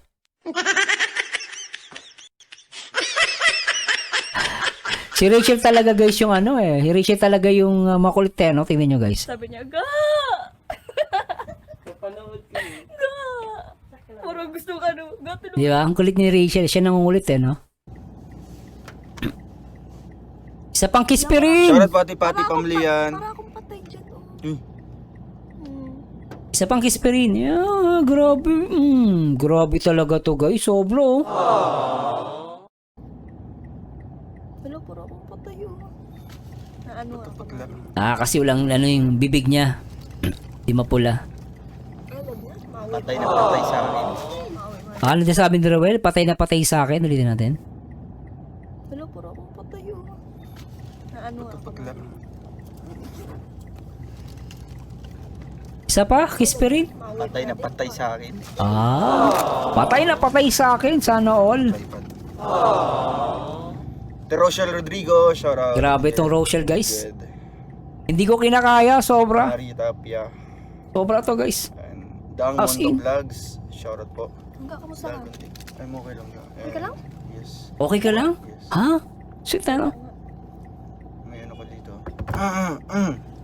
Si Rachel talaga guys yung ano Si Rachel talaga yung makulit no? Tingnan nyo guys. Sabi niya, ga! Ga! Parang gusto ka no. Ga, tulog. Di ba? Ang kulit ni Rachel. Siya nangungulit no? Isa pang kispirin! Shoutout pati-pati pamilyan. Para akong patay dyan, oh. Isa pang kispirin. Yeah, grabe. Grabe talaga to guys. Sobra oh. Wala, para akong patay, oh. Na ano, Putla. Kasi walang ano yung bibig niya. Di mapula. Patay na patay sa akin. Ano din sabi ni Ruel? Patay na patay sa akin. Ulitin natin. Wala, para akong patay, oh. Na ano, putla. Isa pa, Kisperin. Patay sa akin. Patay na patay sa akin. Sana all. Tripod. The Rochelle Rodrigo, shout out. Grabe tong Rochelle, guys. Good. Hindi ko kinakaya, sobra. Mari Tapia. Sobra to, guys. And Dang As in? Mondo Vlogs, shout out po. Hanggang kamusta ka? I'm okay lang. Okay ka lang? Yes. Okay ka lang? Yes. Ha? Sweet ano? May ano ko dito.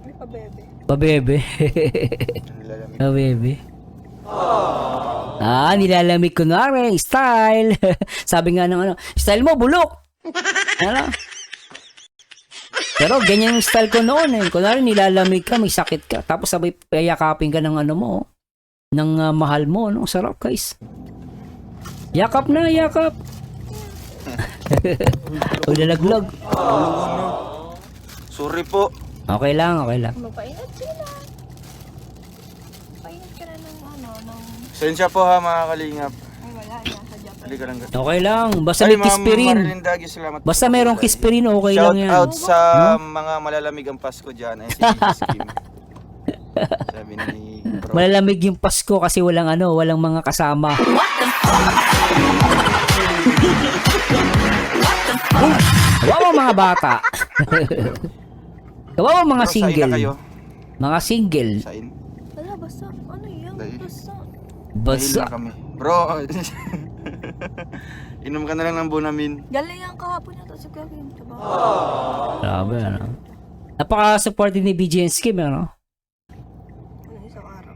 May pabebe. Pabebe. Nilalamig. Pabebe. Nilalamig ko na rin. Style. Sabi nga ng ano, style mo, bulok. Ano? Pero ganyan yung style ko noon eh. Kunwari nilalamig ka, may sakit ka. Tapos sabay yakapin ka ng ano mo. Ng mahal mo. No? Sarap guys. Yakap na, yakap. Ulalaglag. Sorry po. Okay lang, okay lang. Magpaingat sila. Paingat ka na ng ano, ng... Sensya po ha mga kalingap. Ay wala, nasa Japan. Hindi ka lang. Okay lang. Basta Ay, may Ma'am kispirin. Marilyn Dagi, salamat. Basta po. merong kispirin, okay Shout lang yan. out sa mga malalamig ang Pasko dyan. Ay, si Kim. Sabi ni Bro. Malalamig yung Pasko kasi walang ano, walang mga kasama. Kawawa mga bata. Kawawa mga Bro, sain na single. kayo. Mga single. Sain. Wala, basta. Ano yan? Dahil. Basta. Dahil Basta. na kami. Bro, inom ka na lang ng Bonamin. Galing ang kahapon yata sa Kevin. Diba? Grabe, ano. Napaka-supportive ni BJ and Skim, ano? Ano isang araw.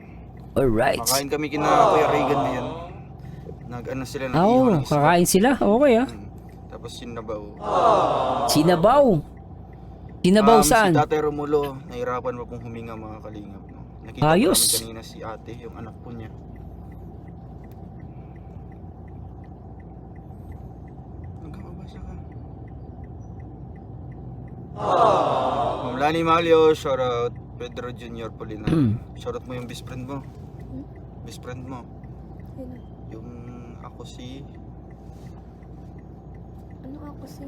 Alright. Makain kami kina Kuya Reagan na yan. Nag-ano sila, Oo, nag-iwan ng isda. kakain sila. Okay, ah. Tapos sinabaw. Sinabaw. Sinabaw saan? Si Tatay Romulo, nahirapan mo pong huminga mga kalingap. No? Nakita ko Ayos. namin kanina si ate, yung anak po niya. Nagkakabasa ka. Ma'am Lani Malio, shoutout. Pedro Junior Polina. Shoutout mo yung best friend mo. Best friend mo. Sino? Yung ako si... Ano ako si?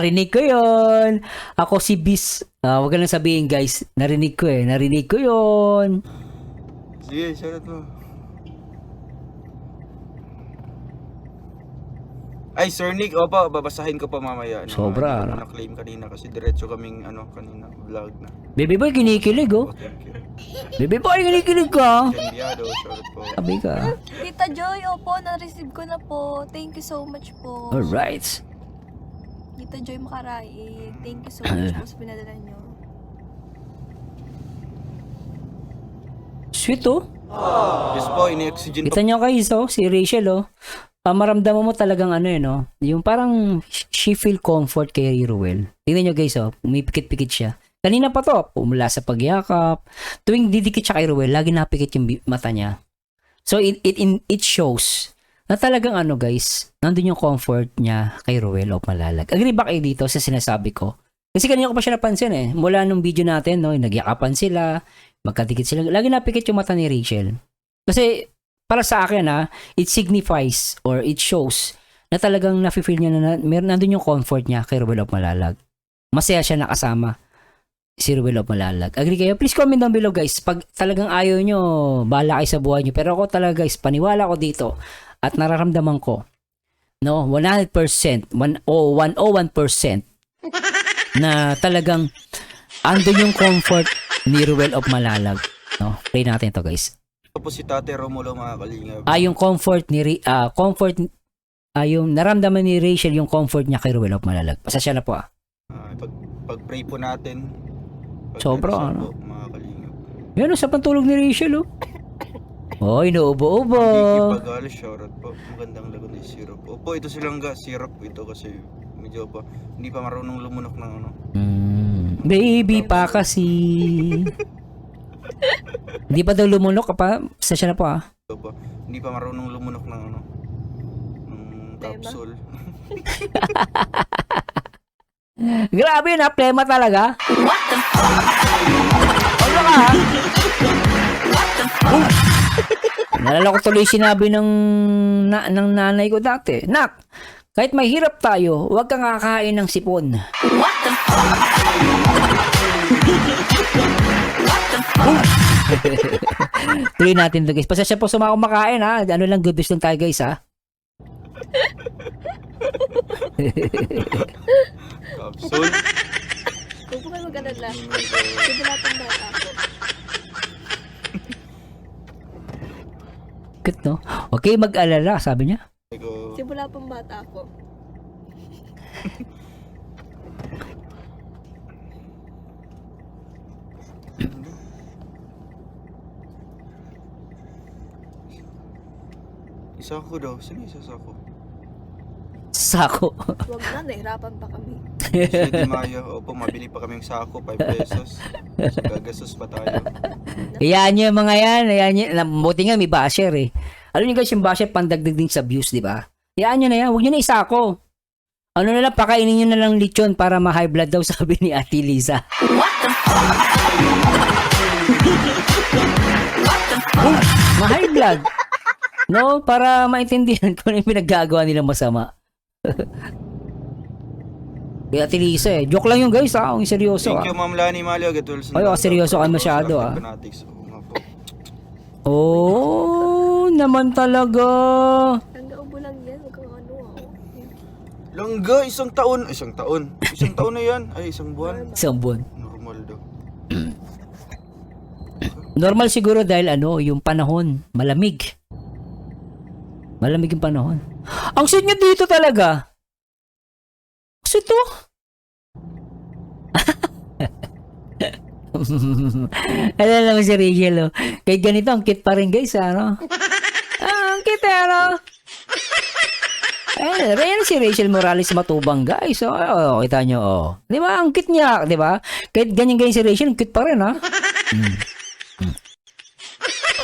Narinig ko yun. Ako si Bis. Wag ka lang sabihin guys. Narinig ko eh. Narinig ko yun. Sige, shoutout mo. Ay, Sir Nick, opo, babasahin ko pa mamaya. Sobra, Hindi ko ano? na-claim kanina kasi diretso kaming kanina, vlog na. Baby boy, kinikilig oh. Oh, thank you. Baby boy, kinikilig ka. Enviado, shoutout po. Sabi ka. Tita Joy, opo, na-receive ko na po. Thank you so much po. Alright. Tita Joy Makarai, thank you so much po sa pinadala nyo. Sweet oh. Yes po, ini-oxygen Kita pa. nyo guys oh. Si Rachel oh. Maramdaman mo talagang ano no. Yung parang she feel comfort kay Ruel. Tingnan nyo guys oh. Umipikit-pikit siya. Kanina pa to. Mula sa pagyakap. Tuwing didikit siya kay Ruel, lagi napikit yung mata niya. So it shows na talagang ano guys, nandun yung comfort niya kay Ruel o Malalag. Agree ba kayo dito sa sinasabi ko? Kasi kanina ko pa siya napansin eh. Mula nung video natin, no, nagyakapan sila, magkadikit sila. Lagi napikit yung mata ni Rachel. Kasi para sa akin it signifies or it shows na talagang nafe-feel niya na meron nandun yung comfort niya kay Ruel of Malalag. Masaya siya nakasama si Ruel of Malalag. Agree kayo? Please comment down below guys. Pag talagang ayaw nyo, bahala kayo sa buhay nyo. Pero ako talaga guys, paniwala ko dito at nararamdaman ko, no, 100%, 101% na talagang andun yung comfort ni Ruel of Malalag. No, play natin to guys. Tapos si Tate Romulo mga kalingap. Yung comfort ni yung naramdaman ni Rachel yung comfort niya kay Ruel of Malalag. Pasasya na po Pag-pray po natin. Sobra, ano? Po, mga kalingap. Yan sa pantulog ni Rachel oh. Oy, inuubo-ubo. Gigi Pagal, shoutout po. Magandang lago na syrup. Opo, ito silang syrup ito kasi medyo pa hindi pa marunong lumunok ng ano. Baby pa kasi. Hindi pa daw lumunok pa. Pasasya na po Ito pa, hindi pa marunong lumunok ng ano. Ng capsule. Grabe na, plema talaga. What the fuck? Ano ka? Naalala ko tuloy sinabi ng nanay ko dati, Nak, kahit mahirap tayo, huwag kang kakain ng sipon. Tuloy natin to guys. Pasensya po sa mga kumakain ha. Ano lang, good news lang tayo guys ha. Capsule. Huwag po kayo mag-alala. Simula pang bata ako. Good no? Okay, mag-alala, sabi niya. Ego. Simula pang bata ako. Isa ko daw. Sino isa sa ako? Sako. Huwag na, nahirapan pa kami. Si Di Mayo. Opo, mabili pa kaming sako. 5 pesos. So, gagastos pa tayo. Hayaan niyo yung mga yan. Hayaan niyo. Buti nga may basher eh. Alam niyo guys, yung basher pandagdag din sa views, di ba? Hayaan niyo na yan. Huwag niyo na isako. Ano na lang, pakainin niyo na lang lechon para ma-high blood daw, sabi ni Ate Liza. Ma-high blood. No, para maintindihan ko na yung pinaggagawa nilang masama. Kaya Ate Liza eh. Joke lang yung guys ha. Ang seryoso Thank you, Ma'am Lani Malio. Ay, seryoso ka masyado, ah. Oh, naman talaga. Hanggang ubo lang yan. Huwag kang ano ako. Langga, isang taon. Isang taon. Isang taon na yan. Ay, isang buwan. Isang buwan. Normal daw. Normal siguro dahil yung panahon, malamig. Malamig yung panahon. Ang sweet nyo dito talaga. Sweet to. Alam naman si Rachel, oh. Kahit ganito, ang cute pa rin guys, ano? Ang cute, ano? Ayan si Rachel Morales Matubang, guys. Oh, kita nyo, oh. Di ba? Ang cute niya, di ba? Kahit ganyan si Rachel, ang cute pa rin, ha?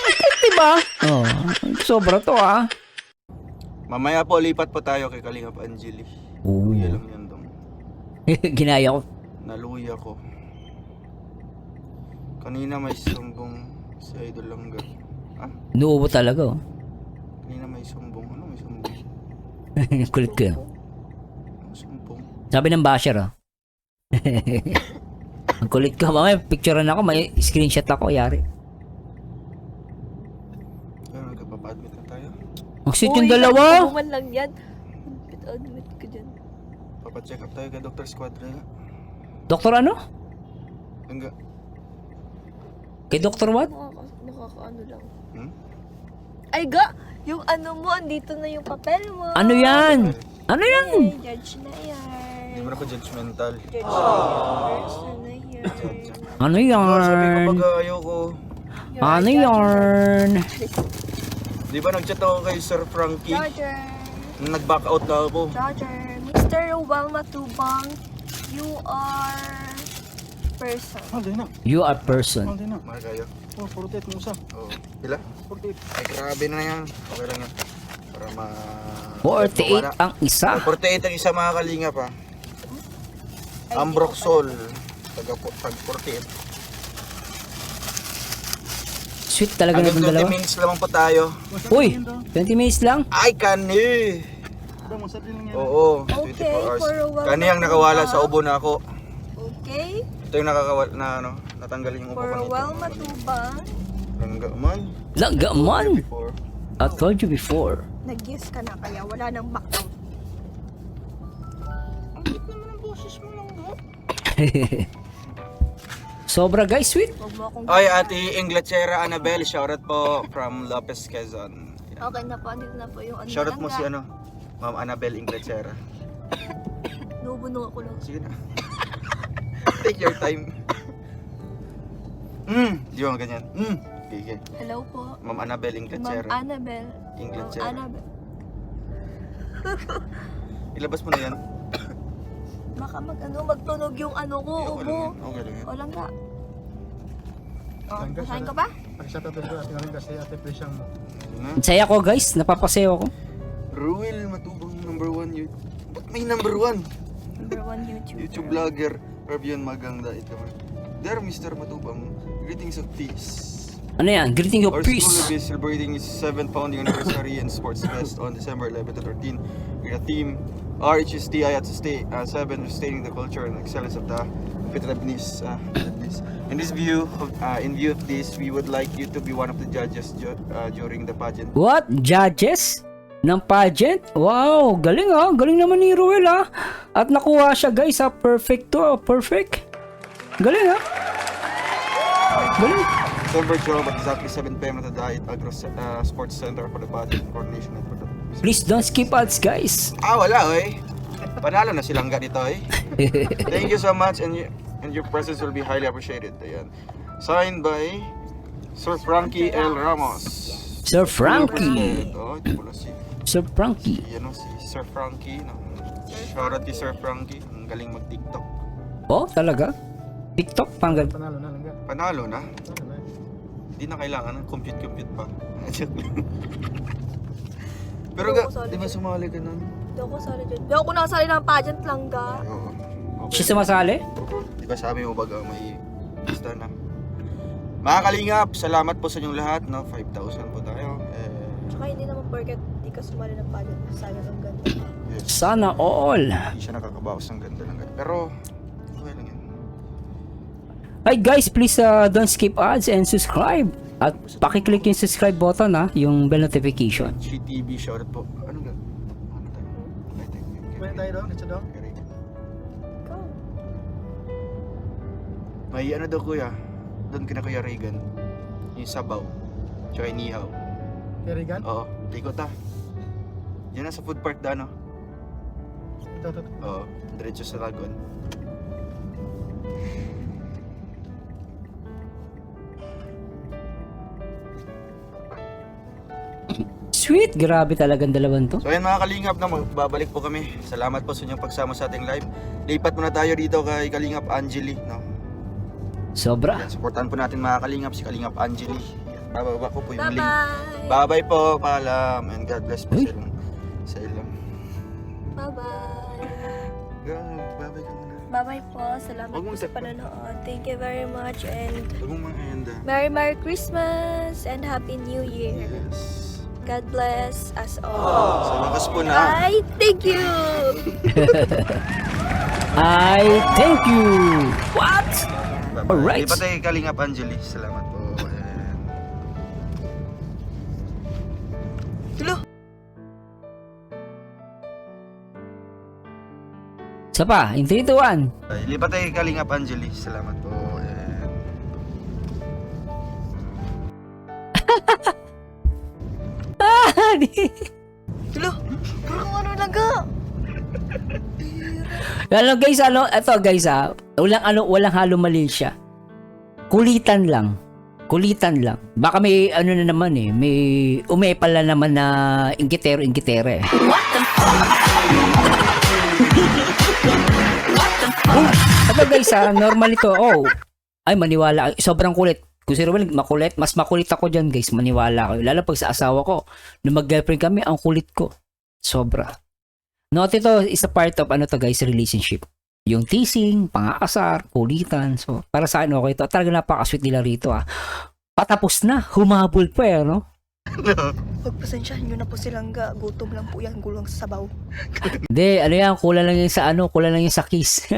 Cute, di ba? Oh, sobra to, ha? Mamaya po, lipat po tayo kay Kalingap Angeli. Oo. Luya lang yan dong. Ginaya ko. Naluya ko. Kanina may sumbong si Idol Langga. Ah? Nuubo talaga, oh. Kanina may sumbong. Ano may sumbong? Kulit ko, yun. Ano sumbong? Sabi ng basher, oh. Ang kulit ka, mamaya picturean ako, may screenshot ako, yari. Ano, nagpapa-admit na tayo? Ang sweet yung dalawa. Ubo man lang yan. Admit ko dyan. Papacheck up tayo kay Dr. Squadra. Doktor ano? Langga. Kay Dr. what? Nakakaano lang. Hmm? Ay ga! Yung ano mo, andito na yung papel mo. Ano yan? Ano yan? Ay, judge na yan. Hindi mo na ako judgmental. Judge na yan. Person na yan. Ano Sabi ko yarn? pag ayoko. You're Ano a judge. yarn? Di ba nag-chat ako kay Sir Frankie? Judger. Nung nag-back out na ako. Judger. Mr. Rowell Matubang, you are person. Hindi na. You are person. Hindi na. Mahal kayo. Oh, 48 mo isa. Oo. Pila? 48. Ay, grabe na yan. Okay lang yan. Para 48 ang isa. 48 ang isa mga kalinga pa. Ambroxol. Tag 48. Sweet talaga na Hanggang itong 20 dalawa. minutes lamang pa tayo. Uy, 20 minutes lang. Ay, kani! Ito mo sa din yan. Oo, Okay, 24 hours. for a while Kani ang nakawala sa ubo na ako. Okay? Ito yung nakakawala na ano, natanggalin yung ubo For ko a nito. while Matubang, Langga man. Langga man. Before. I told you before. nag-guess ka na kaya wala nang back out. Ang cute naman ang boses mo, Langga. Sobra guys, sweet. Huwag mo akong... Ay, Ate Inglaterra Annabel, shoutout po from Lopez, Quezon. Okay na po, andito na po yung ano. Shoutout mo lang, si ano, Ma'am Annabel Inglaterra. Nubuno ako lang. Sige na. Take your time. Di ba ganyan? Okay, okay. Hello po. Ma'am Annabel Ma'am Inglaterra. Annabel. Inglaterra. Ma'am Annabel. Ilabas mo na yan. Baka magtunog yung ano ko, Okay lang ubo. yan. Okay lang yan. O lang ka. O, Langga, basahin sana. ko ba? Ay, sa tatlo ko. At yung kasi ate Presyang mo. Ano? Saya ko guys, napapasayo ko. Ruel Matubang, number 1 yun. Ba't may number 1? Number 1 YouTube. YouTube vlogger. Rabian Maganda ito. There, Mr. Matubang. Greetings of peace. Ano yan? Greeting of Our school peace. will be celebrating its 7th founding anniversary and sports fest on December 11 to 13 with a theme RHSTI at 7, sustaining the culture and excellence of the Petrabnis. In view of this, we would like you to be one of the judges during the pageant. What? Judges? Ng pageant? Wow, galing ah. Galing naman ni Ruel ah. At nakuha siya guys ah. Perfect to ah. Perfect. Galing ah. Galing. December 12 at exactly 7 p.m. at the Diet Agro Sports Center for the pageant coordination and for the... Please don't skip ads guys. Wala oy. Panalo na silang ganito eh. Thank you so much and your presence will be highly appreciated. Ayan. Signed by Sir Frankie L. Ramos. Sir Frankie. Oh, ito pala si Sir Frankie. si Sir Frankie. No? Shoutout kay Sir Frankie. Ang galing mag-TikTok. Oh, talaga? TikTok? Panggal. Panalo na lang. Panalo na. Panalo na. Hindi na kailangan ng compute pa. Joke lang. Pero Hindi ako sali di ba dyan. sumali ka nun? Hindi ako sali dyan. Hindi ako nasali ng pageant lang ga. Oo. Okay. Siya sumasali? Di ba sabi mo baga may lista na. Mga kalingap, salamat po sa inyong lahat. No? 5,000 po tayo. Tsaka hindi naman porket di ka sumali ng pageant. Sana ng ganda. Yes. Sana all. Hindi siya nakakabawas ng ganda lang. Pero, okay lang yan. Hi guys, please don't skip ads and subscribe. At pakiclick yung subscribe button ha, yung bell notification. GTV, shoutout po. Ano ga? Ano tayo? Ay, thank you. Pwede tayo doon, dito doon. Okay. Ikaw. May ano daw kuya? Doon kina Kuya Reagan. Yung sabaw. Tsaka yung nihaw. Kerigan? Oo. Ikot ah. Yan na sa food park da, no? Ito. Oo. Diretso sa Lagon. Sweet, grabe talagang dalawan to. So ayan mga kalingap na babalik po kami. Salamat po sa inyong pagsama sa ating live. Lipat muna tayo dito kay Kalingap Angeli, no? Sobra. Yan, supportan po natin mga kalingap si Kalingap Angeli. Yan, bababa ko po yung link. Bye-bye. Bye-bye po, paalam. And God bless po Uy. sa ilang. Bye-bye. Bye-bye ka muna. Bye-bye po. Salamat Huwag po mong sa panonood. Thank you very much and Huwag mong maenda. Merry Christmas and Happy New Year. Yes. God bless us all. Sa wakas po na. Bye. Thank you. I thank you. What? Bye-bye. Alright. Lipat tayo kay Kalingap Angeli. Salamat po. And... Hello. Isa pa, in 3, 2, 1. Ay, lipat tayo kay Kalingap Angeli. Salamat po. And... Hello. Parang ano naga? Ano guys, eto guys walang halong mali siya. Kulitan lang. Baka may ano na naman may umepal na naman na inggitero-inggitera eh. Ito guys normal ito. Ay maniwala, sobrang kulit. Kung si Ruel mas makulit ako dyan guys, maniwala kayo. Lalo pag sa asawa ko, nung mag-girlfriend kami, ang kulit ko. Sobra. Note ito is a part of guys, relationship. Yung teasing, pang-aasar, kulitan. So, para sa akin okay ito. Talaga napaka-sweet nila rito Patapos na, humabol pa no? Pagpasensyahan nyo na po silang ga. Gutom lang po yan. Gulang sa sabaw. Hindi, yan, kulang lang yung sa kulang lang yung sa kiss.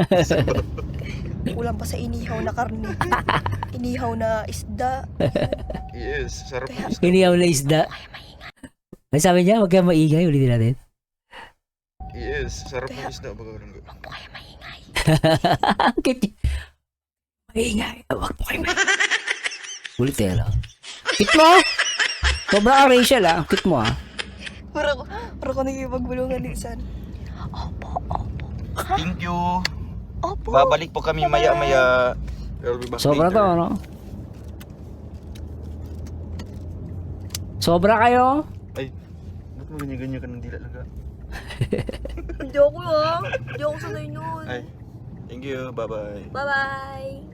Kulang pa sa inihaw na karne. Inihaw na isda. Yes, sarap po. Iniyaw na isda. Ay, sabi niya, wag kang maingay, ulitin natin. Yes, sarap po isda. Huwag po kayo maingay. Ang cute niya. Maingay, wag po kayo maingay. Ulitin, Cute mo? Sobra ka, Rachel, Cute mo, Parang ko nakikipagbulungan ni San. Opo. Thank you. Opo. Babalik po kami maya-maya. We'll be back Sobra later. to, Sobra kayo? Ay, ba't mo ganyan-ganyan ka ng dila lang ka? Hindi ako Hindi ako sanay nun. Ay, thank you. Bye-bye. Bye-bye.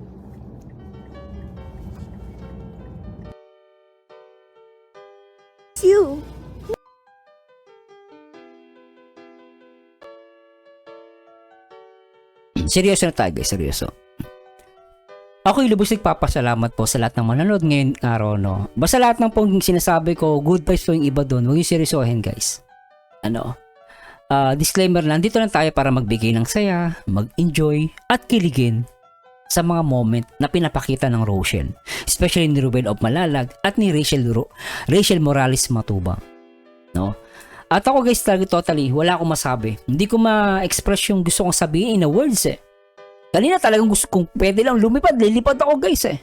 See you. Seryoso na tayo, guys. Seryoso. Ako yung lubos nagpapasalamat po sa lahat ng manonood ngayon araw, no? Basta lahat ng pong sinasabi ko, good vibes po yung iba doon. Huwag yung seryosohin, guys. Disclaimer lang, dito lang tayo para magbigay ng saya, mag-enjoy, at kiligin sa mga moment na pinapakita ng Rochelle. Especially ni Ruben of Malalag at ni Rachel Morales Matubang. No? At ako guys, totally, wala akong masabi. Hindi ko ma-express yung gusto kong sabihin in a words eh. Kanina talagang gusto kong pwede lang lumipad, lilipad ako guys eh.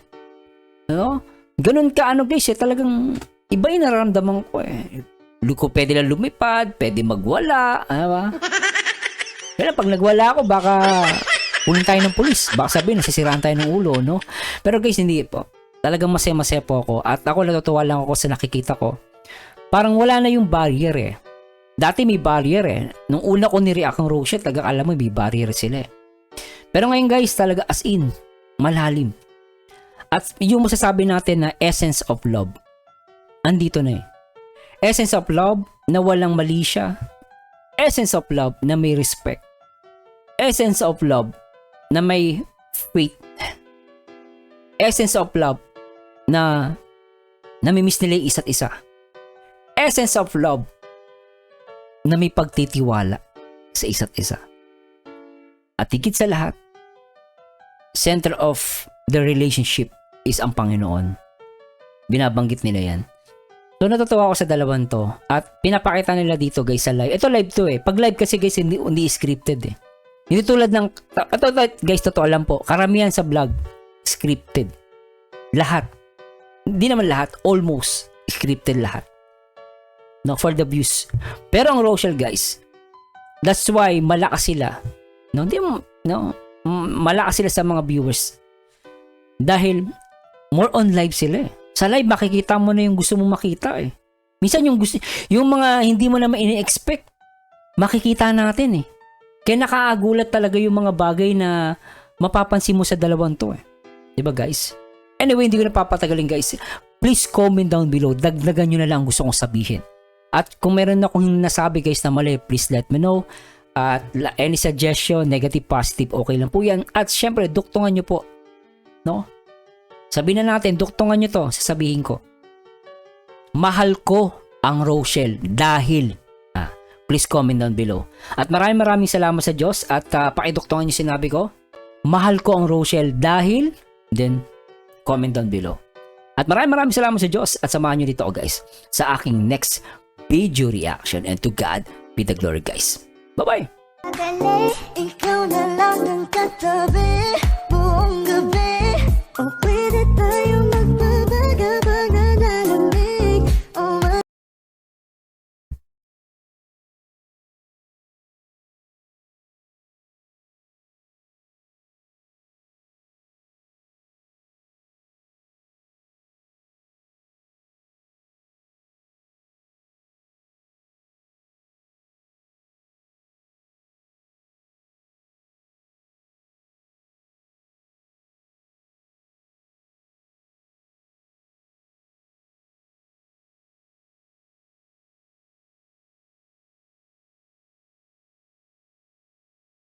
Ganun ka guys eh, talagang iba yung nararamdaman ko eh. Pwede lang lumipad, pwede magwala, Kaya pag nagwala ako, baka punin tayo ng pulis. Baka sabihin, nasisiraan tayo ng ulo, no? Pero guys, hindi po. Talagang masaya-masaya po ako. At ako natutuwa lang ako sa nakikita ko. Parang wala na yung barrier eh. Dati may barrier eh. Nung una ko ni-react ang Rochelle, talagang alam mo, may barrier sila eh. Pero ngayon guys, talaga as in, malalim. At yung masasabi natin na essence of love, andito na eh. Essence of love na walang mali siya. Essence of love na may respect. Essence of love na may faith. Essence of love na namimiss nila yung isa't isa. Essence of love na may pagtitiwala sa isa't isa. At higit sa lahat, center of the relationship is ang Panginoon. Binabanggit nila yan. So natutuwa ako sa dalawang to at pinapakita nila dito guys sa live. Ito live to eh. Pag live kasi guys hindi scripted eh. Hindi tulad ng ito guys, totoo lang po. Karamihan sa vlog scripted. Lahat. Hindi naman lahat, almost scripted lahat. No, for the views. Pero ang Rochelle guys, that's why malakas sila. Malakas sila sa mga viewers. Dahil more on live sila eh. Sa live makikita mo na yung gusto mo makita eh. Minsan yung mga hindi mo naman ini-expect, makikita natin eh. Kaya nakaagulat talaga yung mga bagay na mapapansin mo sa dalawang to eh. Diba guys? Anyway, hindi ko napapatagalin guys. Please comment down below. Dagdagan nyo na lang ang gusto kong sabihin. At kung meron akong nasabi guys na mali, please let me know. At any suggestion, negative, positive, okay lang po yan. At syempre, duktungan nyo po. No? Sabihin na natin, duktungan nyo to, sasabihin ko. Mahal ko ang Rochelle dahil, please comment down below. At maraming salamat sa Diyos at pakiduktungan nyo sinabi ko. Mahal ko ang Rochelle dahil, then, comment down below. At maraming salamat sa Diyos at samahan nyo dito guys sa aking next video reaction. And to God be the glory guys. Bye-bye! Ikaw na lang ang katabi buong gabi. Oh, pwede tayo